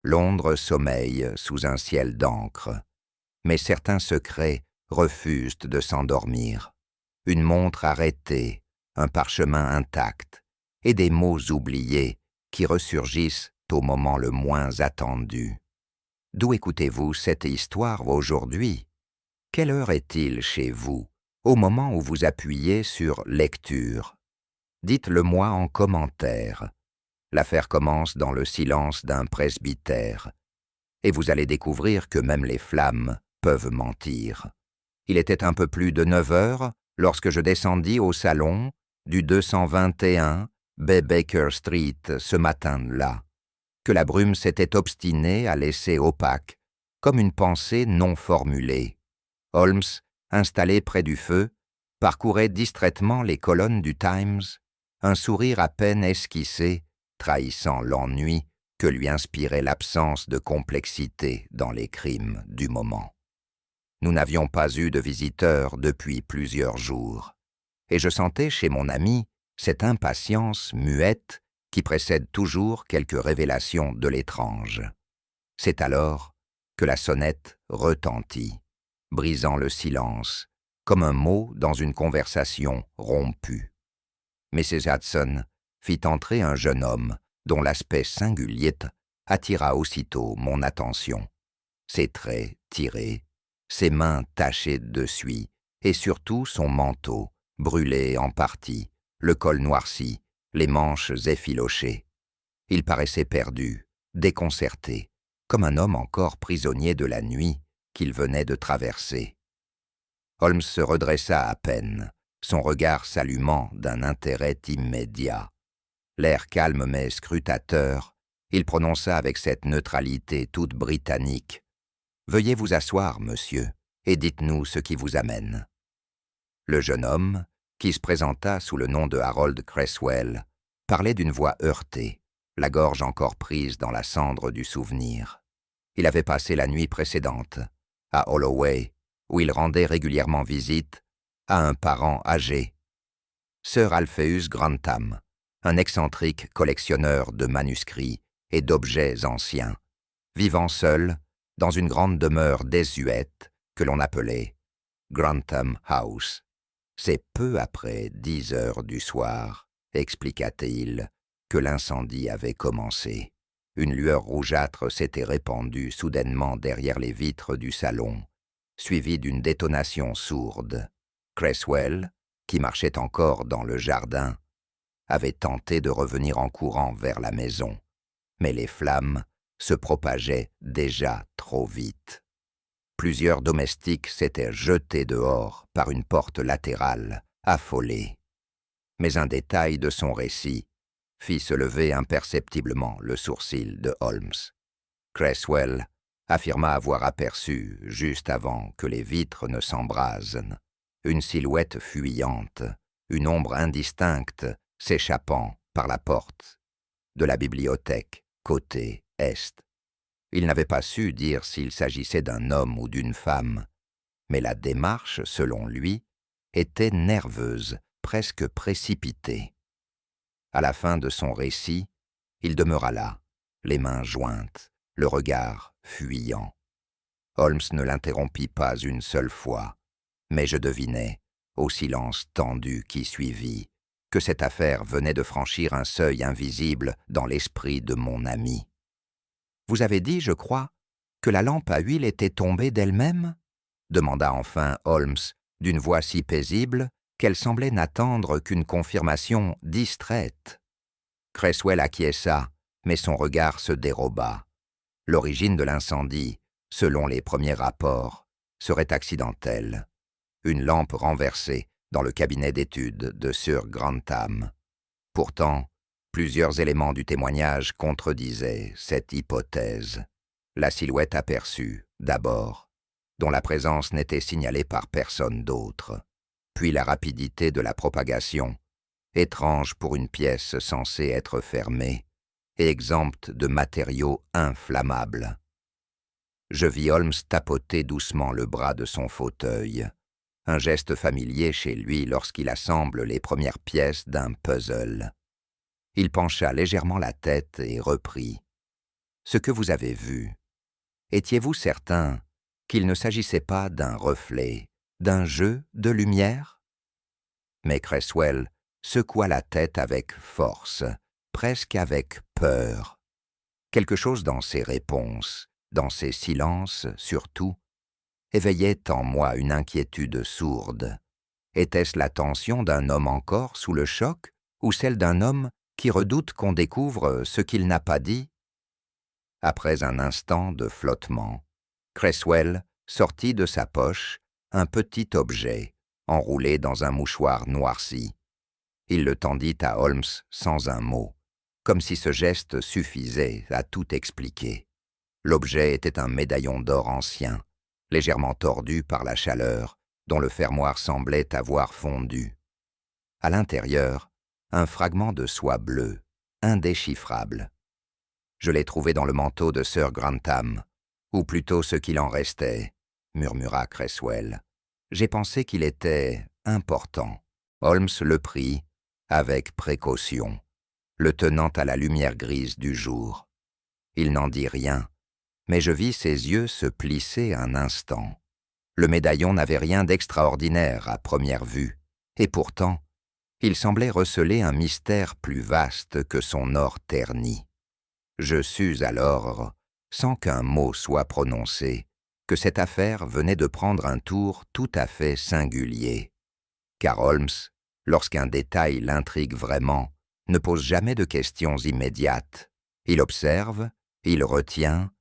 Londres sommeille sous un ciel d'encre. Mais certains secrets refusent de s'endormir. Une montre arrêtée, un parchemin intact, et des mots oubliés qui ressurgissent au moment le moins attendu. D'où écoutez-vous cette histoire aujourd'hui? Quelle heure est-il chez vous, au moment où vous appuyez sur « Lecture » ? Dites-le-moi en commentaire. L'affaire commence dans le silence d'un presbytère. Et vous allez découvrir que même les flammes peuvent mentir. Il était un peu plus de 9 heures lorsque je descendis au salon du 221 Baker Street ce matin-là, que la brume s'était obstinée à laisser opaque, comme une pensée non formulée. Holmes, installé près du feu, parcourait distraitement les colonnes du Times, un sourire à peine esquissé, trahissant l'ennui que lui inspirait l'absence de complexité dans les crimes du moment. Nous n'avions pas eu de visiteurs depuis plusieurs jours, et je sentais chez mon ami cette impatience muette qui précède toujours quelque révélation de l'étrange. C'est alors que la sonnette retentit, brisant le silence, comme un mot dans une conversation rompue. Mrs. Hudson fit entrer un jeune homme dont l'aspect singulier attira aussitôt mon attention. Ses traits tirés, ses mains tachées de suie, et surtout son manteau, brûlé en partie, le col noirci, les manches effilochées. Il paraissait perdu, déconcerté, comme un homme encore prisonnier de la nuit qu'il venait de traverser. Holmes se redressa à peine, son regard s'allumant d'un intérêt immédiat. L'air calme mais scrutateur, il prononça avec cette neutralité toute britannique. « Veuillez vous asseoir, monsieur, et dites-nous ce qui vous amène. » Le jeune homme, qui se présenta sous le nom de Harold Creswell, parlait d'une voix heurtée, la gorge encore prise dans la cendre du souvenir. Il avait passé la nuit précédente à Holloway, où il rendait régulièrement visite à un parent âgé, Sir Alpheus Grantham, un excentrique collectionneur de manuscrits et d'objets anciens, vivant seul dans une grande demeure désuète que l'on appelait Grantham House. C'est peu après 10 heures du soir, expliqua-t-il, que l'incendie avait commencé. Une lueur rougeâtre s'était répandue soudainement derrière les vitres du salon, suivie d'une détonation sourde. Creswell, qui marchait encore dans le jardin, avait tenté de revenir en courant vers la maison, mais les flammes se propageaient déjà trop vite. Plusieurs domestiques s'étaient jetés dehors par une porte latérale, affolés. Mais un détail de son récit fit se lever imperceptiblement le sourcil de Holmes. Creswell affirma avoir aperçu, juste avant que les vitres ne s'embrasent, une silhouette fuyante, une ombre indistincte s'échappant par la porte de la bibliothèque, côté est. Il n'avait pas su dire s'il s'agissait d'un homme ou d'une femme, mais la démarche, selon lui, était nerveuse, presque précipitée. À la fin de son récit, il demeura là, les mains jointes, le regard fuyant. Holmes ne l'interrompit pas une seule fois, mais je devinais, au silence tendu qui suivit, que cette affaire venait de franchir un seuil invisible dans l'esprit de mon ami. « Vous avez dit, je crois, que la lampe à huile était tombée d'elle-même » demanda enfin Holmes, d'une voix si paisible qu'elle semblait n'attendre qu'une confirmation distraite. Creswell acquiesça, mais son regard se déroba. L'origine de l'incendie, selon les premiers rapports, serait accidentelle. Une lampe renversée dans le cabinet d'études de Sir Grantham. Pourtant, plusieurs éléments du témoignage contredisaient cette hypothèse. La silhouette aperçue, d'abord, dont la présence n'était signalée par personne d'autre, puis la rapidité de la propagation, étrange pour une pièce censée être fermée et exempte de matériaux inflammables. Je vis Holmes tapoter doucement le bras de son fauteuil, un geste familier chez lui lorsqu'il assemble les premières pièces d'un puzzle. Il pencha légèrement la tête et reprit. ce que vous avez vu, étiez-vous certain qu'il ne s'agissait pas d'un reflet, d'un jeu de lumière? Mais Creswell secoua la tête avec force, presque avec peur. Quelque chose dans ses réponses, dans ses silences surtout, éveillait en moi une inquiétude sourde. Était-ce la tension d'un homme encore sous le choc, ou celle d'un homme qui redoute qu'on découvre ce qu'il n'a pas dit? Après un instant de flottement, Creswell sortit de sa poche un petit objet, enroulé dans un mouchoir noirci. Il le tendit à Holmes sans un mot, comme si ce geste suffisait à tout expliquer. L'objet était un médaillon d'or ancien, légèrement tordu par la chaleur, dont le fermoir semblait avoir fondu. À l'intérieur, un fragment de soie bleue, indéchiffrable. Je l'ai trouvé dans le manteau de Sir Grantham, ou plutôt ce qu'il en restait, murmura Creswell. J'ai pensé qu'il était important. Holmes le prit avec précaution, le tenant à la lumière grise du jour. Il n'en dit rien, mais je vis ses yeux se plisser un instant. Le médaillon n'avait rien d'extraordinaire à première vue, et pourtant, il semblait receler un mystère plus vaste que son or terni. Je sus alors, sans qu'un mot soit prononcé, que cette affaire venait de prendre un tour tout à fait singulier. Car Holmes, lorsqu'un détail l'intrigue vraiment, ne pose jamais de questions immédiates. Il observe, il retient,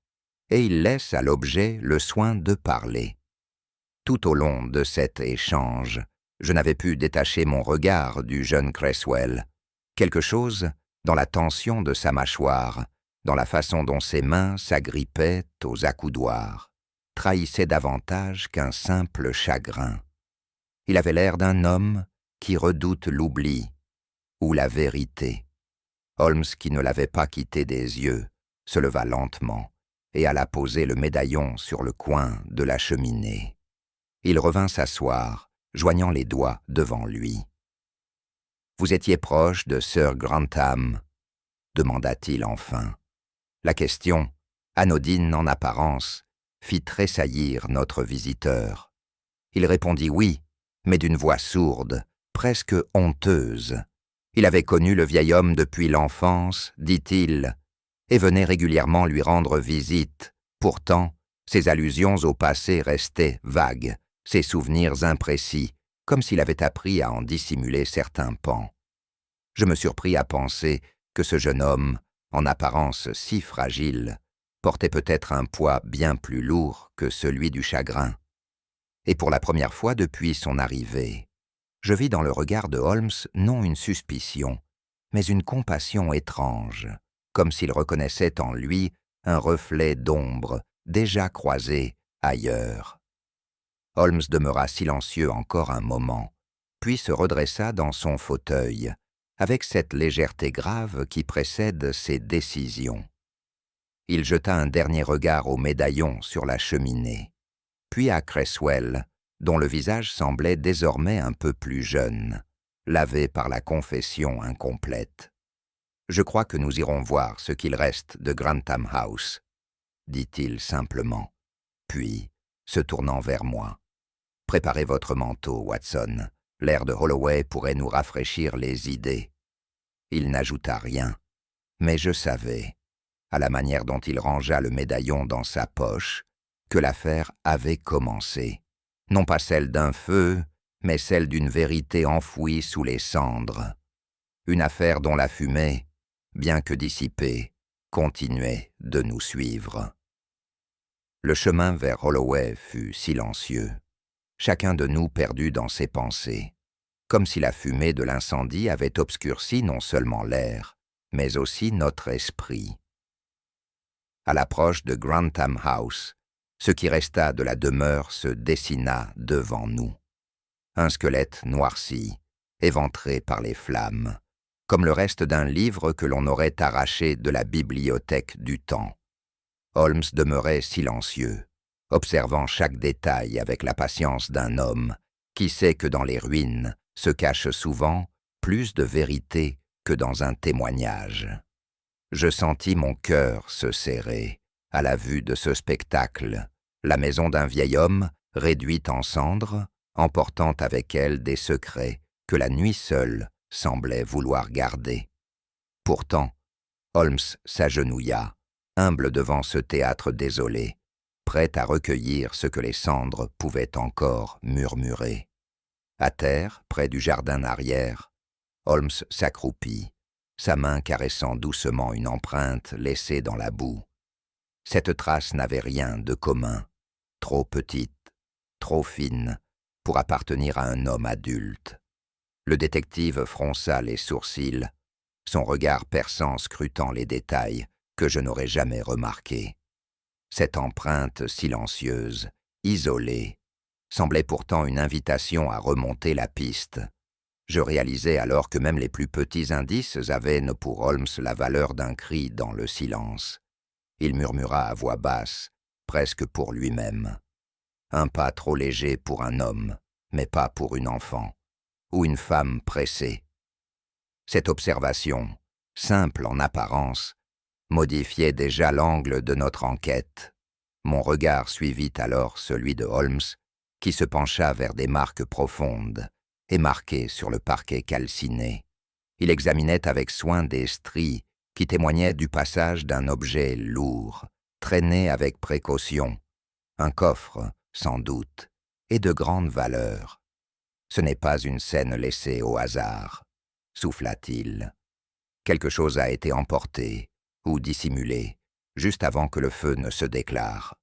et il laisse à l'objet le soin de parler. Tout au long de cet échange, je n'avais pu détacher mon regard du jeune Creswell. Quelque chose, dans la tension de sa mâchoire, dans la façon dont ses mains s'agrippaient aux accoudoirs, trahissait davantage qu'un simple chagrin. Il avait l'air d'un homme qui redoute l'oubli ou la vérité. Holmes, qui ne l'avait pas quitté des yeux, se leva lentement et alla poser le médaillon sur le coin de la cheminée. Il revint s'asseoir, joignant les doigts devant lui. « Vous étiez proche de Sir Grantham ?» demanda-t-il enfin. La question, anodine en apparence, fit tressaillir notre visiteur. Il répondit oui, mais d'une voix sourde, presque honteuse. Il avait connu le vieil homme depuis l'enfance, dit-il, et venait régulièrement lui rendre visite. Pourtant, ses allusions au passé restaient vagues, ses souvenirs imprécis, comme s'il avait appris à en dissimuler certains pans. Je me surpris à penser que ce jeune homme, en apparence si fragile, portait peut-être un poids bien plus lourd que celui du chagrin. Et pour la première fois depuis son arrivée, je vis dans le regard de Holmes non une suspicion, mais une compassion étrange, comme s'il reconnaissait en lui un reflet d'ombre déjà croisé ailleurs. Holmes demeura silencieux encore un moment, puis se redressa dans son fauteuil, avec cette légèreté grave qui précède ses décisions. Il jeta un dernier regard au médaillon sur la cheminée, puis à Creswell, dont le visage semblait désormais un peu plus jeune, lavé par la confession incomplète. « Je crois que nous irons voir ce qu'il reste de Grantham House, » dit-il simplement, puis, se tournant vers moi. « Préparez votre manteau, Watson. L'air de Holloway pourrait nous rafraîchir les idées. » Il n'ajouta rien, mais je savais, à la manière dont il rangea le médaillon dans sa poche, que l'affaire avait commencé. Non pas celle d'un feu, mais celle d'une vérité enfouie sous les cendres. Une affaire dont la fumée, bien que dissipée, continuait de nous suivre. Le chemin vers Holloway fut silencieux, chacun de nous perdu dans ses pensées, comme si la fumée de l'incendie avait obscurci non seulement l'air, mais aussi notre esprit. À l'approche de Grantham House, ce qui resta de la demeure se dessina devant nous. Un squelette noirci, éventré par les flammes, comme le reste d'un livre que l'on aurait arraché de la bibliothèque du temps. Holmes demeurait silencieux, observant chaque détail avec la patience d'un homme qui sait que dans les ruines se cache souvent plus de vérité que dans un témoignage. Je sentis mon cœur se serrer à la vue de ce spectacle, la maison d'un vieil homme réduite en cendres, emportant avec elle des secrets que la nuit seule semblait vouloir garder. Pourtant, Holmes s'agenouilla, humble devant ce théâtre désolé, prêt à recueillir ce que les cendres pouvaient encore murmurer. À terre, près du jardin arrière, Holmes s'accroupit, sa main caressant doucement une empreinte laissée dans la boue. Cette trace n'avait rien de commun, trop petite, trop fine, pour appartenir à un homme adulte. Le détective fronça les sourcils, son regard perçant scrutant les détails que je n'aurais jamais remarqués. Cette empreinte silencieuse, isolée, semblait pourtant une invitation à remonter la piste. Je réalisais alors que même les plus petits indices avaient pour Holmes la valeur d'un cri dans le silence. Il murmura à voix basse, presque pour lui-même. Un pas trop léger pour un homme, mais pas pour une enfant, ou une femme pressée. Cette observation, simple en apparence, modifiait déjà l'angle de notre enquête. Mon regard suivit alors celui de Holmes, qui se pencha vers des marques profondes et marquées sur le parquet calciné. Il examinait avec soin des stries qui témoignaient du passage d'un objet lourd, traîné avec précaution, un coffre, sans doute, et de grande valeur. Ce n'est pas une scène laissée au hasard, souffla-t-il. Quelque chose a été emporté ou dissimulé juste avant que le feu ne se déclare.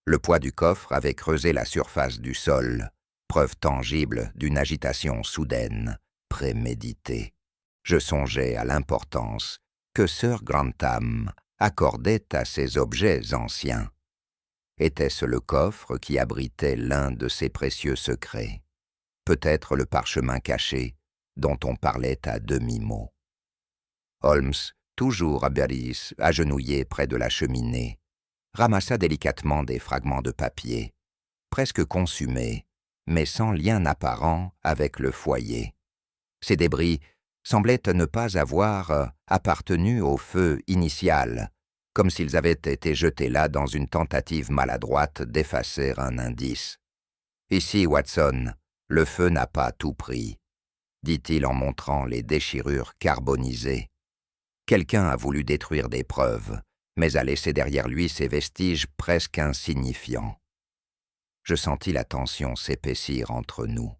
Le poids du coffre avait creusé la surface du sol, preuve tangible d'une agitation soudaine, préméditée. Je songeais à l'importance que Sir Grantham accordait à ces objets anciens. Était-ce le coffre qui abritait l'un de ses précieux secrets? Peut-être le parchemin caché dont on parlait à demi-mot. Holmes, toujours agenouillé près de la cheminée, ramassa délicatement des fragments de papier, presque consumés, mais sans lien apparent avec le foyer. Ces débris semblaient ne pas avoir appartenu au feu initial, comme s'ils avaient été jetés là dans une tentative maladroite d'effacer un indice. « Ici, Watson, le feu n'a pas tout pris », dit-il en montrant les déchirures carbonisées. Quelqu'un a voulu détruire des preuves, mais a laissé derrière lui ces vestiges presque insignifiants. Je sentis la tension s'épaissir entre nous.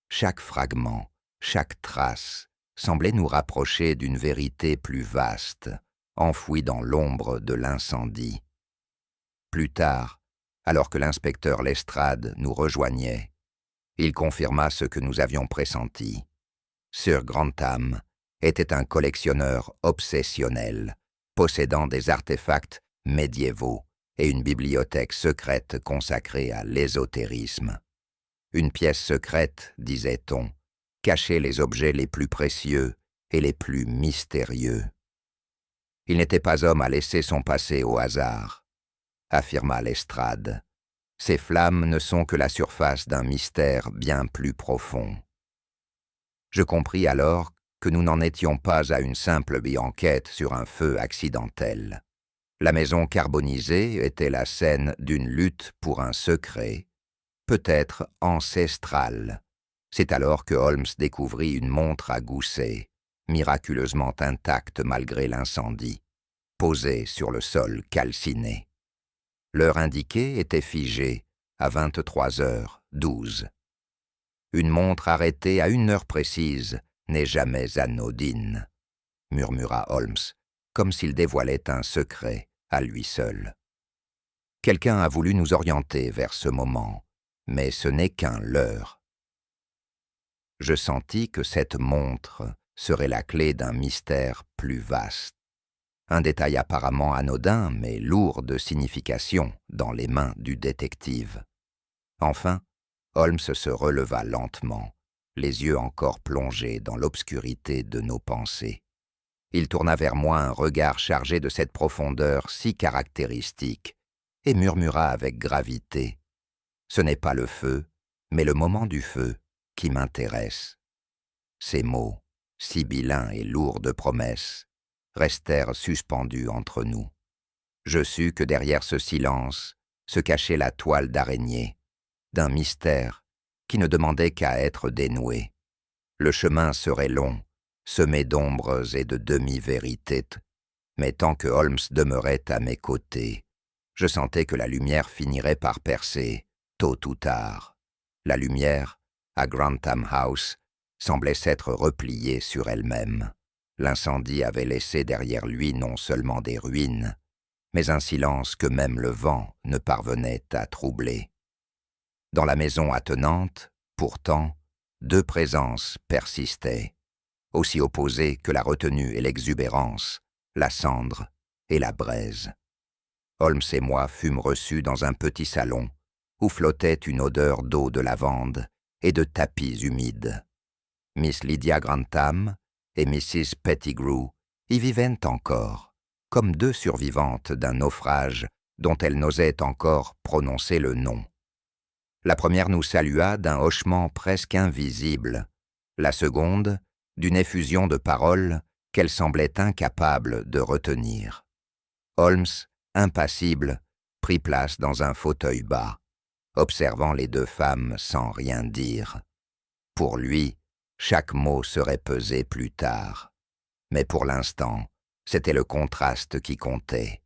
Chaque fragment, chaque trace, semblait nous rapprocher d'une vérité plus vaste, enfouie dans l'ombre de l'incendie. Plus tard, alors que l'inspecteur Lestrade nous rejoignait, il confirma ce que nous avions pressenti. Sir Grantham était un collectionneur obsessionnel, possédant des artefacts médiévaux et une bibliothèque secrète consacrée à l'ésotérisme. Une pièce secrète, disait-on, cachait les objets les plus précieux et les plus mystérieux. Il n'était pas homme à laisser son passé au hasard, affirma Lestrade. Ces flammes ne sont que la surface d'un mystère bien plus profond. Je compris alors que nous n'en étions pas à une simple enquête sur un feu accidentel. La maison carbonisée était la scène d'une lutte pour un secret, peut-être ancestral. C'est alors que Holmes découvrit une montre à gousset, miraculeusement intacte malgré l'incendie, posée sur le sol calciné. L'heure indiquée était figée à 23h12. Une montre arrêtée à une heure précise n'est jamais anodine, murmura Holmes, comme s'il dévoilait un secret à lui seul. Quelqu'un a voulu nous orienter vers ce moment, mais ce n'est qu'un leurre. Je sentis que cette montre serait la clé d'un mystère plus vaste. Un détail apparemment anodin, mais lourd de signification dans les mains du détective. Enfin, Holmes se releva lentement, les yeux encore plongés dans l'obscurité de nos pensées. Il tourna vers moi un regard chargé de cette profondeur si caractéristique et murmura avec gravité « Ce n'est pas le feu, mais le moment du feu qui m'intéresse. » Ces mots, sibyllins et lourds de promesses, restèrent suspendus entre nous. Je sus que derrière ce silence se cachait la toile d'araignée, d'un mystère qui ne demandait qu'à être dénoué. Le chemin serait long, semé d'ombres et de demi-vérités, mais tant que Holmes demeurait à mes côtés, je sentais que la lumière finirait par percer, tôt ou tard. La lumière, à Grantham House, semblait s'être repliée sur elle-même. L'incendie avait laissé derrière lui non seulement des ruines, mais un silence que même le vent ne parvenait à troubler. Dans la maison attenante, pourtant, deux présences persistaient, aussi opposées que la retenue et l'exubérance, la cendre et la braise. Holmes et moi fûmes reçus dans un petit salon où flottait une odeur d'eau de lavande et de tapis humides. Miss Lydia Grantham et Mrs. Pettigrew y vivaient encore, comme deux survivantes d'un naufrage dont elles n'osaient encore prononcer le nom. La première nous salua d'un hochement presque invisible, la seconde d'une effusion de paroles qu'elle semblait incapable de retenir. Holmes, impassible, prit place dans un fauteuil bas, observant les deux femmes sans rien dire. Pour lui, chaque mot serait pesé plus tard. Mais pour l'instant, c'était le contraste qui comptait.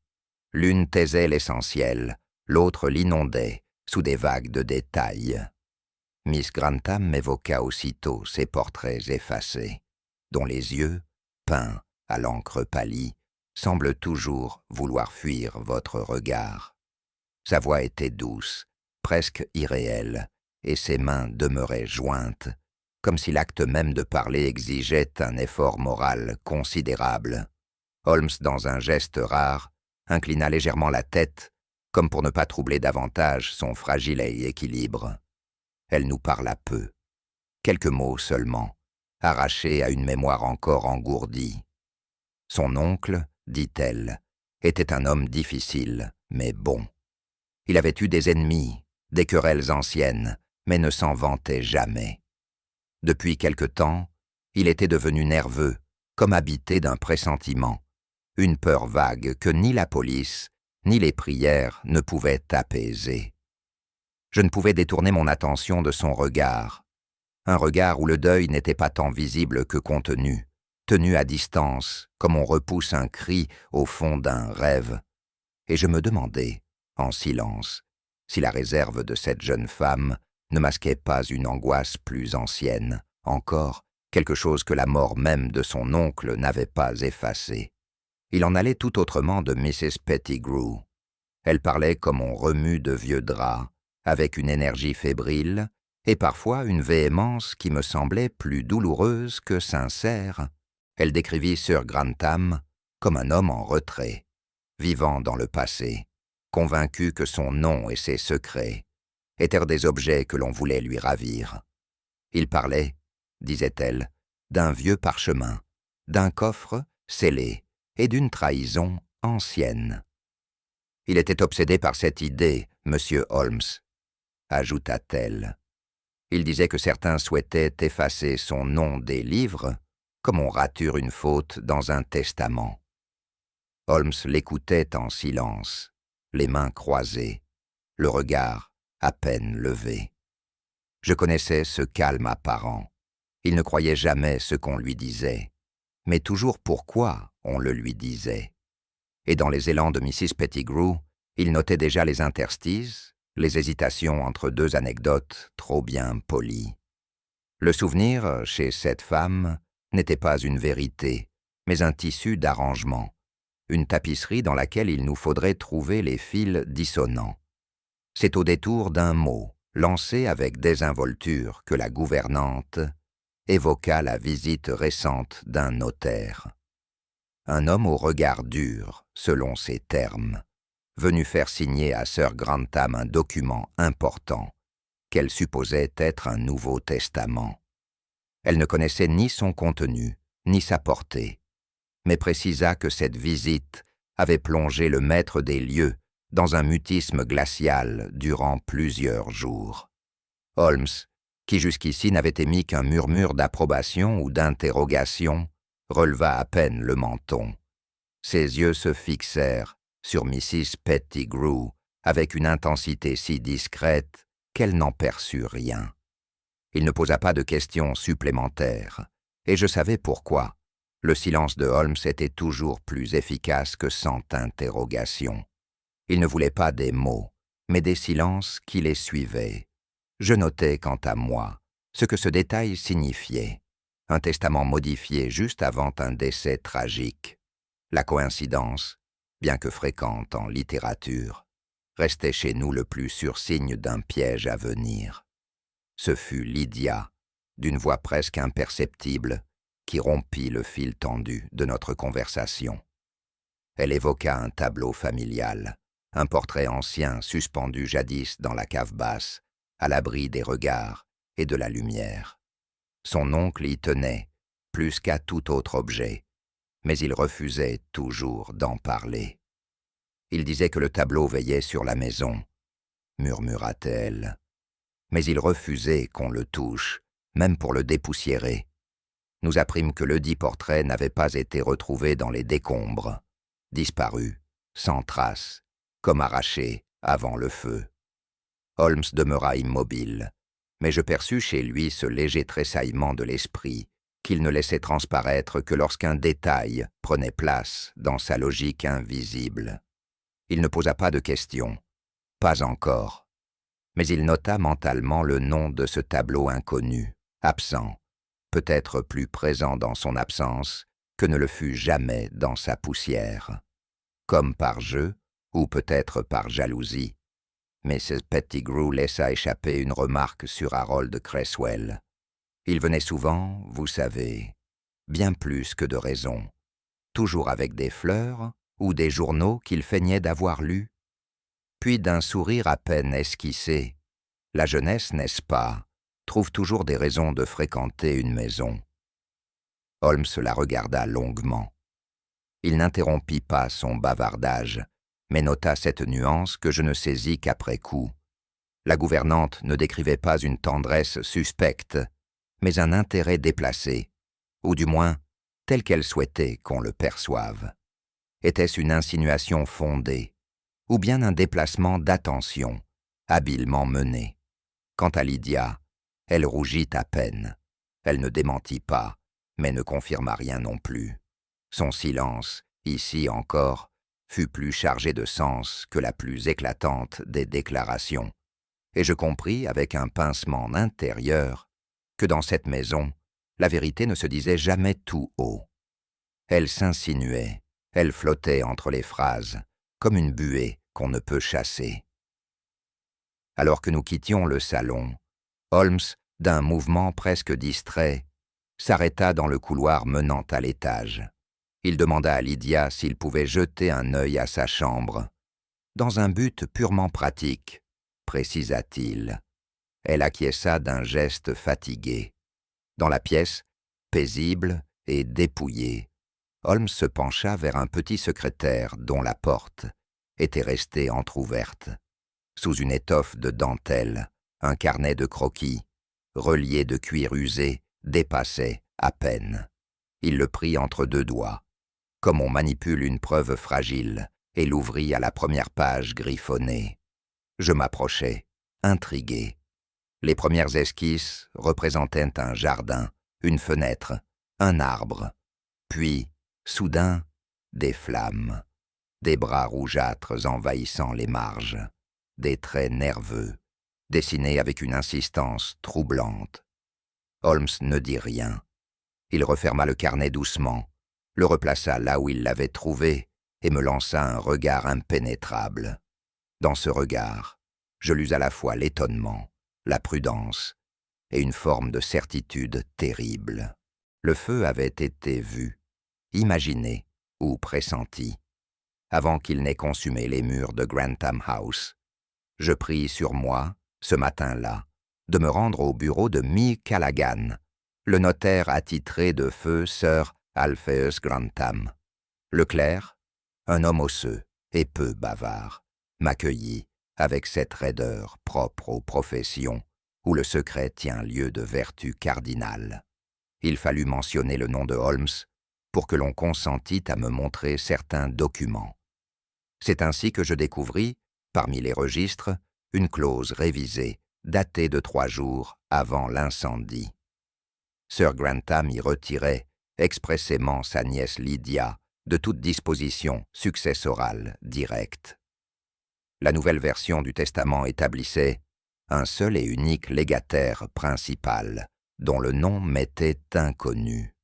L'une taisait l'essentiel, l'autre l'inondait, sous des vagues de détails. Miss Grantham m'évoqua aussitôt ses portraits effacés, dont les yeux, peints à l'encre pâlie, semblent toujours vouloir fuir votre regard. Sa voix était douce, presque irréelle, et ses mains demeuraient jointes, comme si l'acte même de parler exigeait un effort moral considérable. Holmes, dans un geste rare, inclina légèrement la tête, comme pour ne pas troubler davantage son fragile équilibre. Elle nous parla peu. Quelques mots seulement, arrachés à une mémoire encore engourdie. Son oncle, dit-elle, était un homme difficile, mais bon. Il avait eu des ennemis, des querelles anciennes, mais ne s'en vantait jamais. Depuis quelque temps, il était devenu nerveux, comme habité d'un pressentiment, une peur vague que ni la police, ni les prières ne pouvaient apaiser. Je ne pouvais détourner mon attention de son regard, un regard où le deuil n'était pas tant visible que contenu, tenu à distance, comme on repousse un cri au fond d'un rêve. Et je me demandais, en silence, si la réserve de cette jeune femme ne masquait pas une angoisse plus ancienne, encore quelque chose que la mort même de son oncle n'avait pas effacé. Il en allait tout autrement de Mrs. Pettigrew. Elle parlait comme on remue de vieux draps, avec une énergie fébrile, et parfois une véhémence qui me semblait plus douloureuse que sincère. Elle décrivit Sir Grantham comme un homme en retrait, vivant dans le passé, convaincu que son nom et ses secrets étaient des objets que l'on voulait lui ravir. Il parlait, disait-elle, d'un vieux parchemin, d'un coffre scellé et d'une trahison ancienne. Il était obsédé par cette idée, Monsieur Holmes, ajouta-t-elle. Il disait que certains souhaitaient effacer son nom des livres, comme on rature une faute dans un testament. Holmes l'écoutait en silence, les mains croisées, le regard à peine levé. Je connaissais ce calme apparent. Il ne croyait jamais ce qu'on lui disait, mais toujours pourquoi on le lui disait. Et dans les élans de Mrs. Pettigrew, il notait déjà les interstices, les hésitations entre deux anecdotes trop bien polies. Le souvenir, chez cette femme, n'était pas une vérité, mais un tissu d'arrangement, une tapisserie dans laquelle il nous faudrait trouver les fils dissonants. C'est au détour d'un mot, lancé avec désinvolture, que la gouvernante évoqua la visite récente d'un notaire. Un homme au regard dur, selon ses termes, venu faire signer à Sir Grantham un document important, qu'elle supposait être un Nouveau Testament. Elle ne connaissait ni son contenu, ni sa portée, mais précisa que cette visite avait plongé le maître des lieux dans un mutisme glacial durant plusieurs jours. Holmes, qui jusqu'ici n'avait émis qu'un murmure d'approbation ou d'interrogation, releva à peine le menton Ses yeux se fixèrent sur Mrs. Pettigrew avec une intensité si discrète qu'elle n'en perçut rien. Il ne posa pas de questions supplémentaires, et je savais pourquoi. Le silence de Holmes était toujours plus efficace que 100 interrogations. Il ne voulait pas des mots, mais des silences qui les suivaient. Je notais, quant à moi, ce que ce détail signifiait. Un testament modifié juste avant un décès tragique. La coïncidence, bien que fréquente en littérature, restait chez nous le plus sûr signe d'un piège à venir. Ce fut Lydia, d'une voix presque imperceptible, qui rompit le fil tendu de notre conversation. Elle évoqua un tableau familial, un portrait ancien suspendu jadis dans la cave basse, à l'abri des regards et de la lumière. Son oncle y tenait, plus qu'à tout autre objet, mais il refusait toujours d'en parler. Il disait que le tableau veillait sur la maison, murmura-t-elle, mais il refusait qu'on le touche, même pour le dépoussiérer. Nous apprîmes que ledit portrait n'avait pas été retrouvé dans les décombres, disparu, sans trace, comme arraché avant le feu. Holmes demeura immobile, mais je perçus chez lui ce léger tressaillement de l'esprit qu'il ne laissait transparaître que lorsqu'un détail prenait place dans sa logique invisible. Il ne posa pas de questions, pas encore, mais il nota mentalement le nom de ce tableau inconnu, absent, peut-être plus présent dans son absence que ne le fut jamais dans sa poussière. Comme par jeu, ou peut-être par jalousie, Mrs. Pettigrew laissa échapper une remarque sur Harold Creswell. Il venait souvent, vous savez, bien plus que de raison, toujours avec des fleurs ou des journaux qu'il feignait d'avoir lus. Puis d'un sourire à peine esquissé, la jeunesse, n'est-ce pas, trouve toujours des raisons de fréquenter une maison. Holmes la regarda longuement. Il n'interrompit pas son bavardage, mais nota cette nuance que je ne saisis qu'après coup. La gouvernante ne décrivait pas une tendresse suspecte, mais un intérêt déplacé, ou du moins tel qu'elle souhaitait qu'on le perçoive. Était-ce une insinuation fondée, ou bien un déplacement d'attention, habilement mené? Quant à Lydia, elle rougit à peine. Elle ne démentit pas, mais ne confirma rien non plus. Son silence, ici encore, fut plus chargé de sens que la plus éclatante des déclarations, et je compris avec un pincement intérieur que dans cette maison, la vérité ne se disait jamais tout haut. Elle s'insinuait, elle flottait entre les phrases, comme une buée qu'on ne peut chasser. Alors que nous quittions le salon, Holmes, d'un mouvement presque distrait, s'arrêta dans le couloir menant à l'étage. Il demanda à Lydia s'il pouvait jeter un œil à sa chambre. Dans un but purement pratique, précisa-t-il. Elle acquiesça d'un geste fatigué. Dans la pièce, paisible et dépouillée, Holmes se pencha vers un petit secrétaire dont la porte était restée entr'ouverte. Sous une étoffe de dentelle, un carnet de croquis, relié de cuir usé, dépassait à peine. Il le prit entre deux doigts, comme on manipule une preuve fragile, et l'ouvrit à la première page griffonnée. Je m'approchai, intrigué. Les premières esquisses représentaient un jardin, une fenêtre, un arbre, puis, soudain, des flammes, des bras rougeâtres envahissant les marges, des traits nerveux, dessinés avec une insistance troublante. Holmes ne dit rien. Il referma le carnet doucement, le replaça là où il l'avait trouvé et me lança un regard impénétrable. Dans ce regard, je lus à la fois l'étonnement, la prudence et une forme de certitude terrible. Le feu avait été vu, imaginé ou pressenti, avant qu'il n'ait consumé les murs de Grantham House. Je pris sur moi, ce matin-là, de me rendre au bureau de Mee Callaghan, le notaire attitré de feu Sir Alpheus Grantham. Le clerc, un homme osseux et peu bavard, m'accueillit avec cette raideur propre aux professions où le secret tient lieu de vertu cardinale. Il fallut mentionner le nom de Holmes, pour que l'on consentît à me montrer certains documents. C'est ainsi que je découvris, parmi les registres, une clause révisée, datée de 3 jours avant l'incendie. Sir Grantham y retirait expressément sa nièce Lydia de toute disposition successorale directe. La nouvelle version du testament établissait un seul et unique légataire principal, dont le nom m'était inconnu.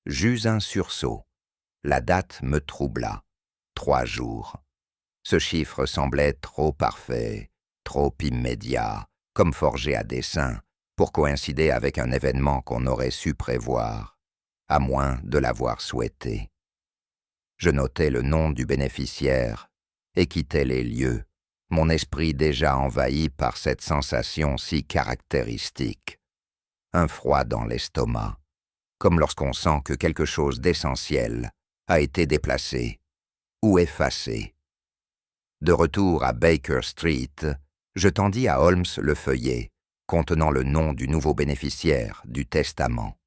J'eus un sursaut. La date me troubla. 3 jours. Ce chiffre semblait trop parfait, trop immédiat, comme forgé à dessein, pour coïncider avec un événement qu'on aurait su prévoir, à moins de l'avoir souhaité. Je notai le nom du bénéficiaire et quittai les lieux, mon esprit déjà envahi par cette sensation si caractéristique. Un froid dans l'estomac, comme lorsqu'on sent que quelque chose d'essentiel a été déplacé ou effacé. De retour à Baker Street, je tendis à Holmes le feuillet contenant le nom du nouveau bénéficiaire du testament.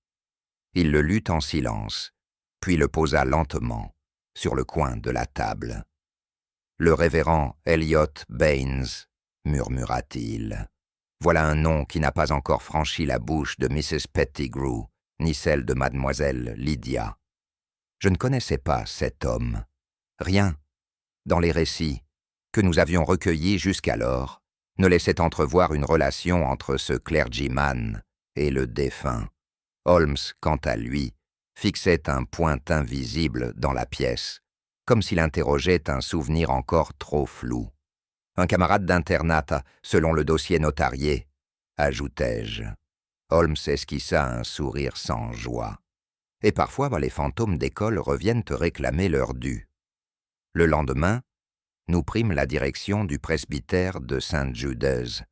Il le lut en silence, puis le posa lentement sur le coin de la table. « Le révérend Elliot Baines », murmura-t-il. « Voilà un nom qui n'a pas encore franchi la bouche de Mrs. Pettigrew, ni celle de mademoiselle Lydia. Je ne connaissais pas cet homme. Rien, dans les récits que nous avions recueillis jusqu'alors, ne laissait entrevoir une relation entre ce clergyman et le défunt. Holmes, quant à lui, fixait un point invisible dans la pièce, comme s'il interrogeait un souvenir encore trop flou. Un camarade d'internat, selon le dossier notarié, ajoutai-je. Holmes esquissa un sourire sans joie. Et parfois, les fantômes d'école reviennent te réclamer leur dû. Le lendemain, nous prîmes la direction du presbytère de St. Judas,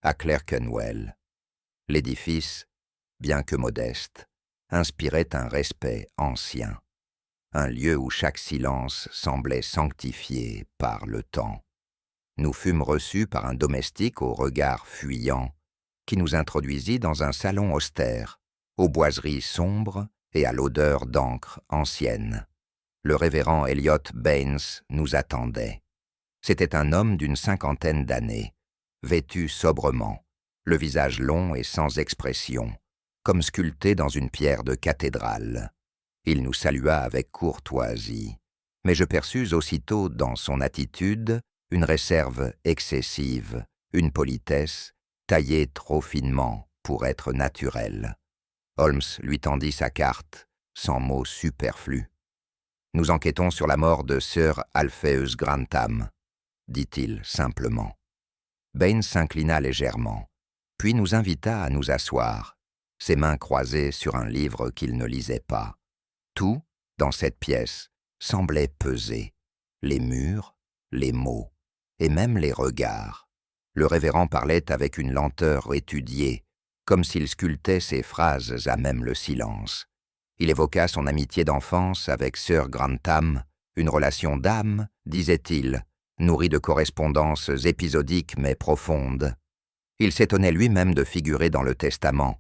à Clerkenwell. L'édifice, bien que modeste, inspirait un respect ancien, un lieu où chaque silence semblait sanctifié par le temps. Nous fûmes reçus par un domestique au regard fuyant, qui nous introduisit dans un salon austère, aux boiseries sombres et à l'odeur d'encre ancienne. Le révérend Elliot Baines nous attendait. C'était un homme d'une 50aine d'années, vêtu sobrement, le visage long et sans expression, comme sculpté dans une pierre de cathédrale. Il nous salua avec courtoisie, mais je perçus aussitôt dans son attitude une réserve excessive, une politesse taillée trop finement pour être naturelle. Holmes lui tendit sa carte, sans mot superflu. « Nous enquêtons sur la mort de Sir Alpheus Grantham », dit-il simplement. Baines s'inclina légèrement, puis nous invita à nous asseoir, ses mains croisées sur un livre qu'il ne lisait pas. Tout, dans cette pièce, semblait peser. Les murs, les mots, et même les regards. Le révérend parlait avec une lenteur étudiée, comme s'il sculptait ses phrases à même le silence. Il évoqua son amitié d'enfance avec Sir Grantham, une relation d'âme, disait-il, nourrie de correspondances épisodiques mais profondes. Il s'étonnait lui-même de figurer dans le testament,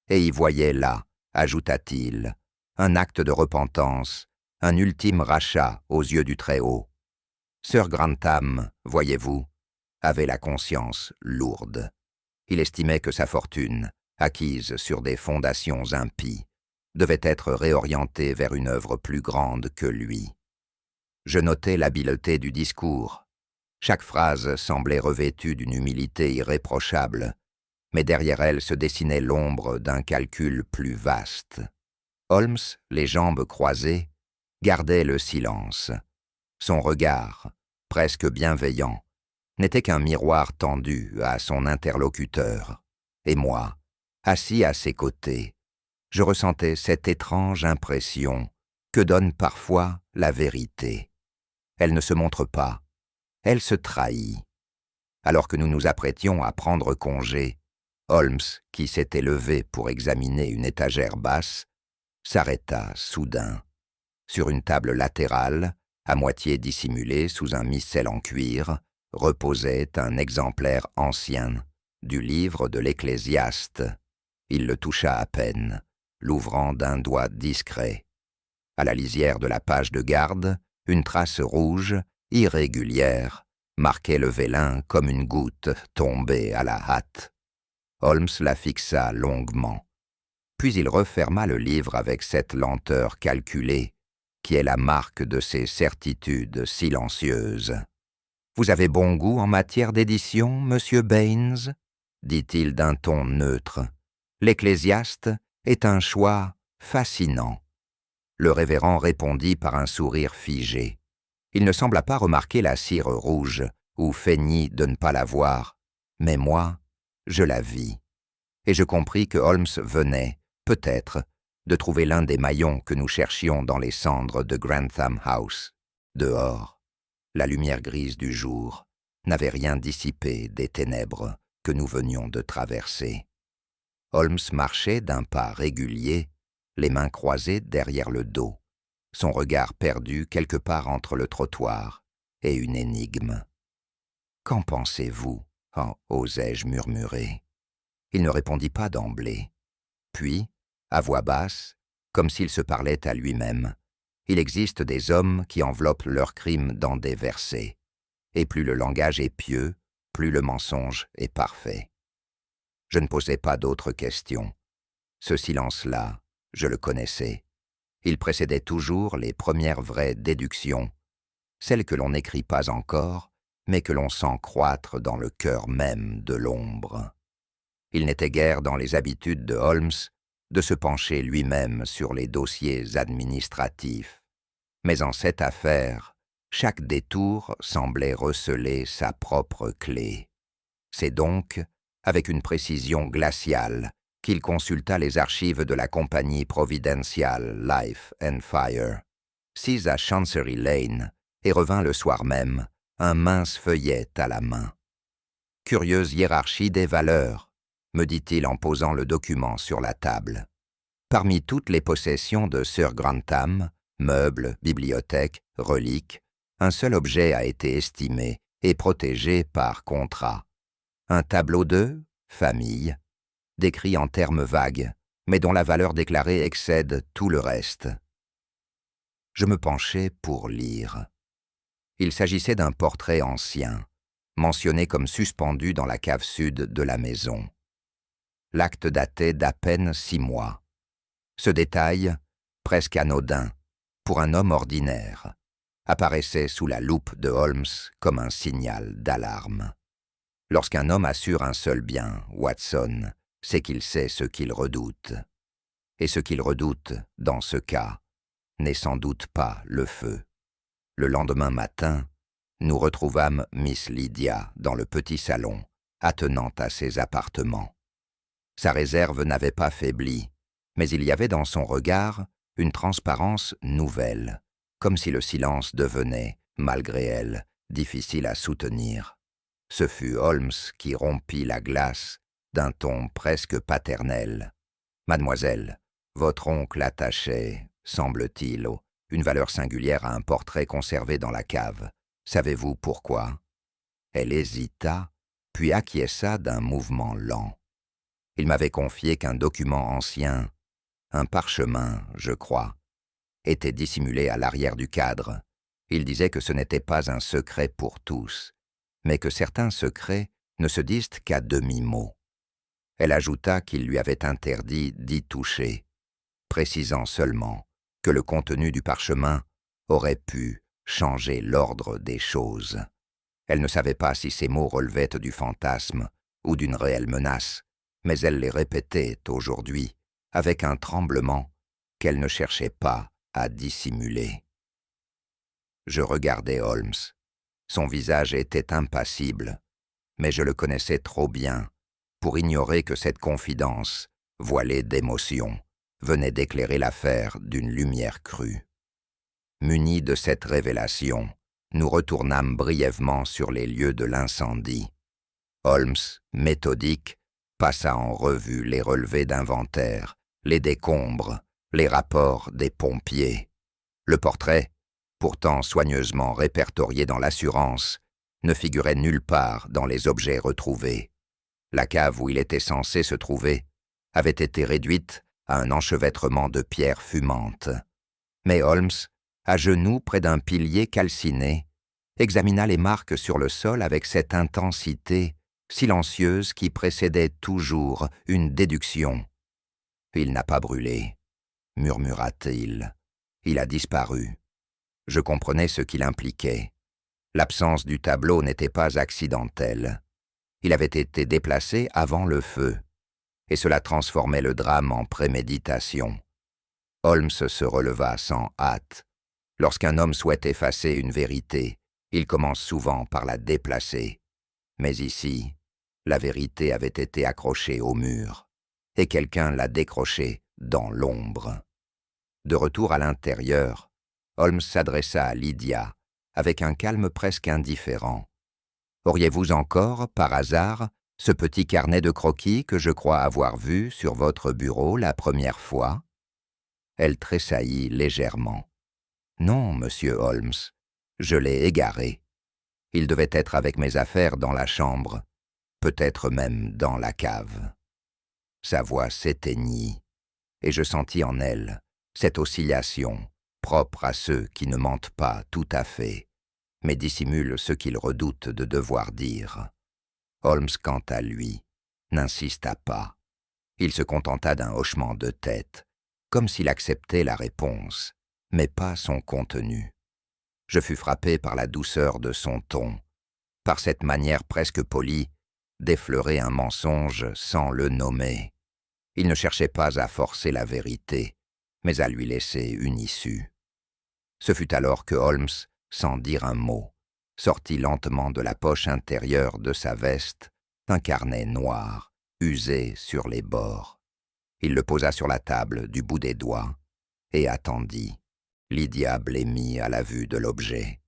et y voyait là, ajouta-t-il, un acte de repentance, un ultime rachat aux yeux du Très-Haut. Sir Grantham, voyez-vous, avait la conscience lourde. Il estimait que sa fortune, acquise sur des fondations impies, devait être réorientée vers une œuvre plus grande que lui. Je notais l'habileté du discours. Chaque phrase semblait revêtue d'une humilité irréprochable, mais derrière elle se dessinait l'ombre d'un calcul plus vaste. Holmes, les jambes croisées, gardait le silence. Son regard, presque bienveillant, n'était qu'un miroir tendu à son interlocuteur. Et moi, assis à ses côtés, je ressentais cette étrange impression que donne parfois la vérité. Elle ne se montre pas, elle se trahit. Alors que nous nous apprêtions à prendre congé, Holmes, qui s'était levé pour examiner une étagère basse, s'arrêta soudain. Sur une table latérale, à moitié dissimulée sous un missel en cuir, reposait un exemplaire ancien du livre de l'Ecclésiaste. Il le toucha à peine, l'ouvrant d'un doigt discret. À la lisière de la page de garde, une trace rouge, irrégulière, marquait le vélin comme une goutte tombée à la hâte. Holmes la fixa longuement. Puis il referma le livre avec cette lenteur calculée qui est la marque de ses certitudes silencieuses. « Vous avez bon goût en matière d'édition, monsieur Baines ?» dit-il d'un ton neutre. « L'Ecclésiaste est un choix fascinant. » Le révérend répondit par un sourire figé. Il ne sembla pas remarquer la cire rouge, ou feignit de ne pas la voir, mais moi, je la vis. Et je compris que Holmes venait, peut-être, de trouver l'un des maillons que nous cherchions dans les cendres de Grantham House. Dehors, la lumière grise du jour n'avait rien dissipé des ténèbres que nous venions de traverser. Holmes marchait d'un pas régulier, les mains croisées derrière le dos, son regard perdu quelque part entre le trottoir et une énigme. « Qu'en pensez-vous » osai-je murmurer. Il ne répondit pas d'emblée. Puis, à voix basse, comme s'il se parlait à lui-même, « Il existe des hommes qui enveloppent leurs crimes dans des versets, et plus le langage est pieux, plus le mensonge est parfait. » Je ne posais pas d'autres questions. Ce silence-là, je le connaissais. Il précédait toujours les premières vraies déductions, celles que l'on n'écrit pas encore, mais que l'on sent croître dans le cœur même de l'ombre. Il n'était guère dans les habitudes de Holmes de se pencher lui-même sur les dossiers administratifs. Mais en cette affaire, chaque détour semblait receler sa propre clé. C'est donc, avec une précision glaciale, qu'il consulta les archives de la compagnie providentiale Life and Fire, sise à Chancery Lane, et revint le soir même, un mince feuillet à la main. « Curieuse hiérarchie des valeurs », me dit-il en posant le document sur la table. Parmi toutes les possessions de Sir Grantham, meubles, bibliothèques, reliques, un seul objet a été estimé et protégé par contrat. Un tableau de famille, décrit en termes vagues, mais dont la valeur déclarée excède tout le reste. Je me penchai pour lire. Il s'agissait d'un portrait ancien, mentionné comme suspendu dans la cave sud de la maison. L'acte datait d'à peine 6 mois. Ce détail, presque anodin, pour un homme ordinaire, apparaissait sous la loupe de Holmes comme un signal d'alarme. Lorsqu'un homme assure un seul bien, Watson, c'est qu'il sait ce qu'il redoute. Et ce qu'il redoute, dans ce cas, n'est sans doute pas le feu. Le lendemain matin, nous retrouvâmes Miss Lydia dans le petit salon, attenant à ses appartements. Sa réserve n'avait pas faibli, mais il y avait dans son regard une transparence nouvelle, comme si le silence devenait, malgré elle, difficile à soutenir. Ce fut Holmes qui rompit la glace d'un ton presque paternel. « Mademoiselle, votre oncle attachait, semble-t-il, une valeur singulière à un portrait conservé dans la cave. Savez-vous pourquoi ?» Elle hésita, puis acquiesça d'un mouvement lent. Il m'avait confié qu'un document ancien, un parchemin, je crois, était dissimulé à l'arrière du cadre. Il disait que ce n'était pas un secret pour tous, mais que certains secrets ne se disent qu'à demi-mot. Elle ajouta qu'il lui avait interdit d'y toucher, précisant seulement que le contenu du parchemin aurait pu changer l'ordre des choses. Elle ne savait pas si ces mots relevaient du fantasme ou d'une réelle menace, mais elle les répétait aujourd'hui avec un tremblement qu'elle ne cherchait pas à dissimuler. Je regardais Holmes. Son visage était impassible, mais je le connaissais trop bien pour ignorer que cette confidence, voilée d'émotion, venait d'éclairer l'affaire d'une lumière crue. Munis de cette révélation, nous retournâmes brièvement sur les lieux de l'incendie. Holmes, méthodique, passa en revue les relevés d'inventaire, les décombres, les rapports des pompiers. Le portrait, pourtant soigneusement répertorié dans l'assurance, ne figurait nulle part dans les objets retrouvés. La cave où il était censé se trouver avait été réduite à un enchevêtrement de pierres fumantes. Mais Holmes, à genoux près d'un pilier calciné, examina les marques sur le sol avec cette intensité silencieuse qui précédait toujours une déduction. « Il n'a pas brûlé », murmura-t-il. « Il a disparu. » Je comprenais ce qu'il impliquait. L'absence du tableau n'était pas accidentelle. Il avait été déplacé avant le feu, et cela transformait le drame en préméditation. Holmes se releva sans hâte. Lorsqu'un homme souhaite effacer une vérité, il commence souvent par la déplacer. Mais ici, la vérité avait été accrochée au mur, et quelqu'un l'a décrochée dans l'ombre. De retour à l'intérieur, Holmes s'adressa à Lydia, avec un calme presque indifférent. « Auriez-vous encore, par hasard, ce petit carnet de croquis que je crois avoir vu sur votre bureau la première fois ?» Elle tressaillit légèrement. « Non, monsieur Holmes, je l'ai égaré. Il devait être avec mes affaires dans la chambre, peut-être même dans la cave. » Sa voix s'éteignit, et je sentis en elle cette oscillation propre à ceux qui ne mentent pas tout à fait, mais dissimulent ce qu'ils redoutent de devoir dire. Holmes, quant à lui, n'insista pas. Il se contenta d'un hochement de tête, comme s'il acceptait la réponse, mais pas son contenu. Je fus frappé par la douceur de son ton, par cette manière presque polie d'effleurer un mensonge sans le nommer. Il ne cherchait pas à forcer la vérité, mais à lui laisser une issue. Ce fut alors que Holmes, sans dire un mot, sortit lentement de la poche intérieure de sa veste un carnet noir, usé sur les bords. Il le posa sur la table du bout des doigts et attendit. Lydia blêmit à la vue de l'objet.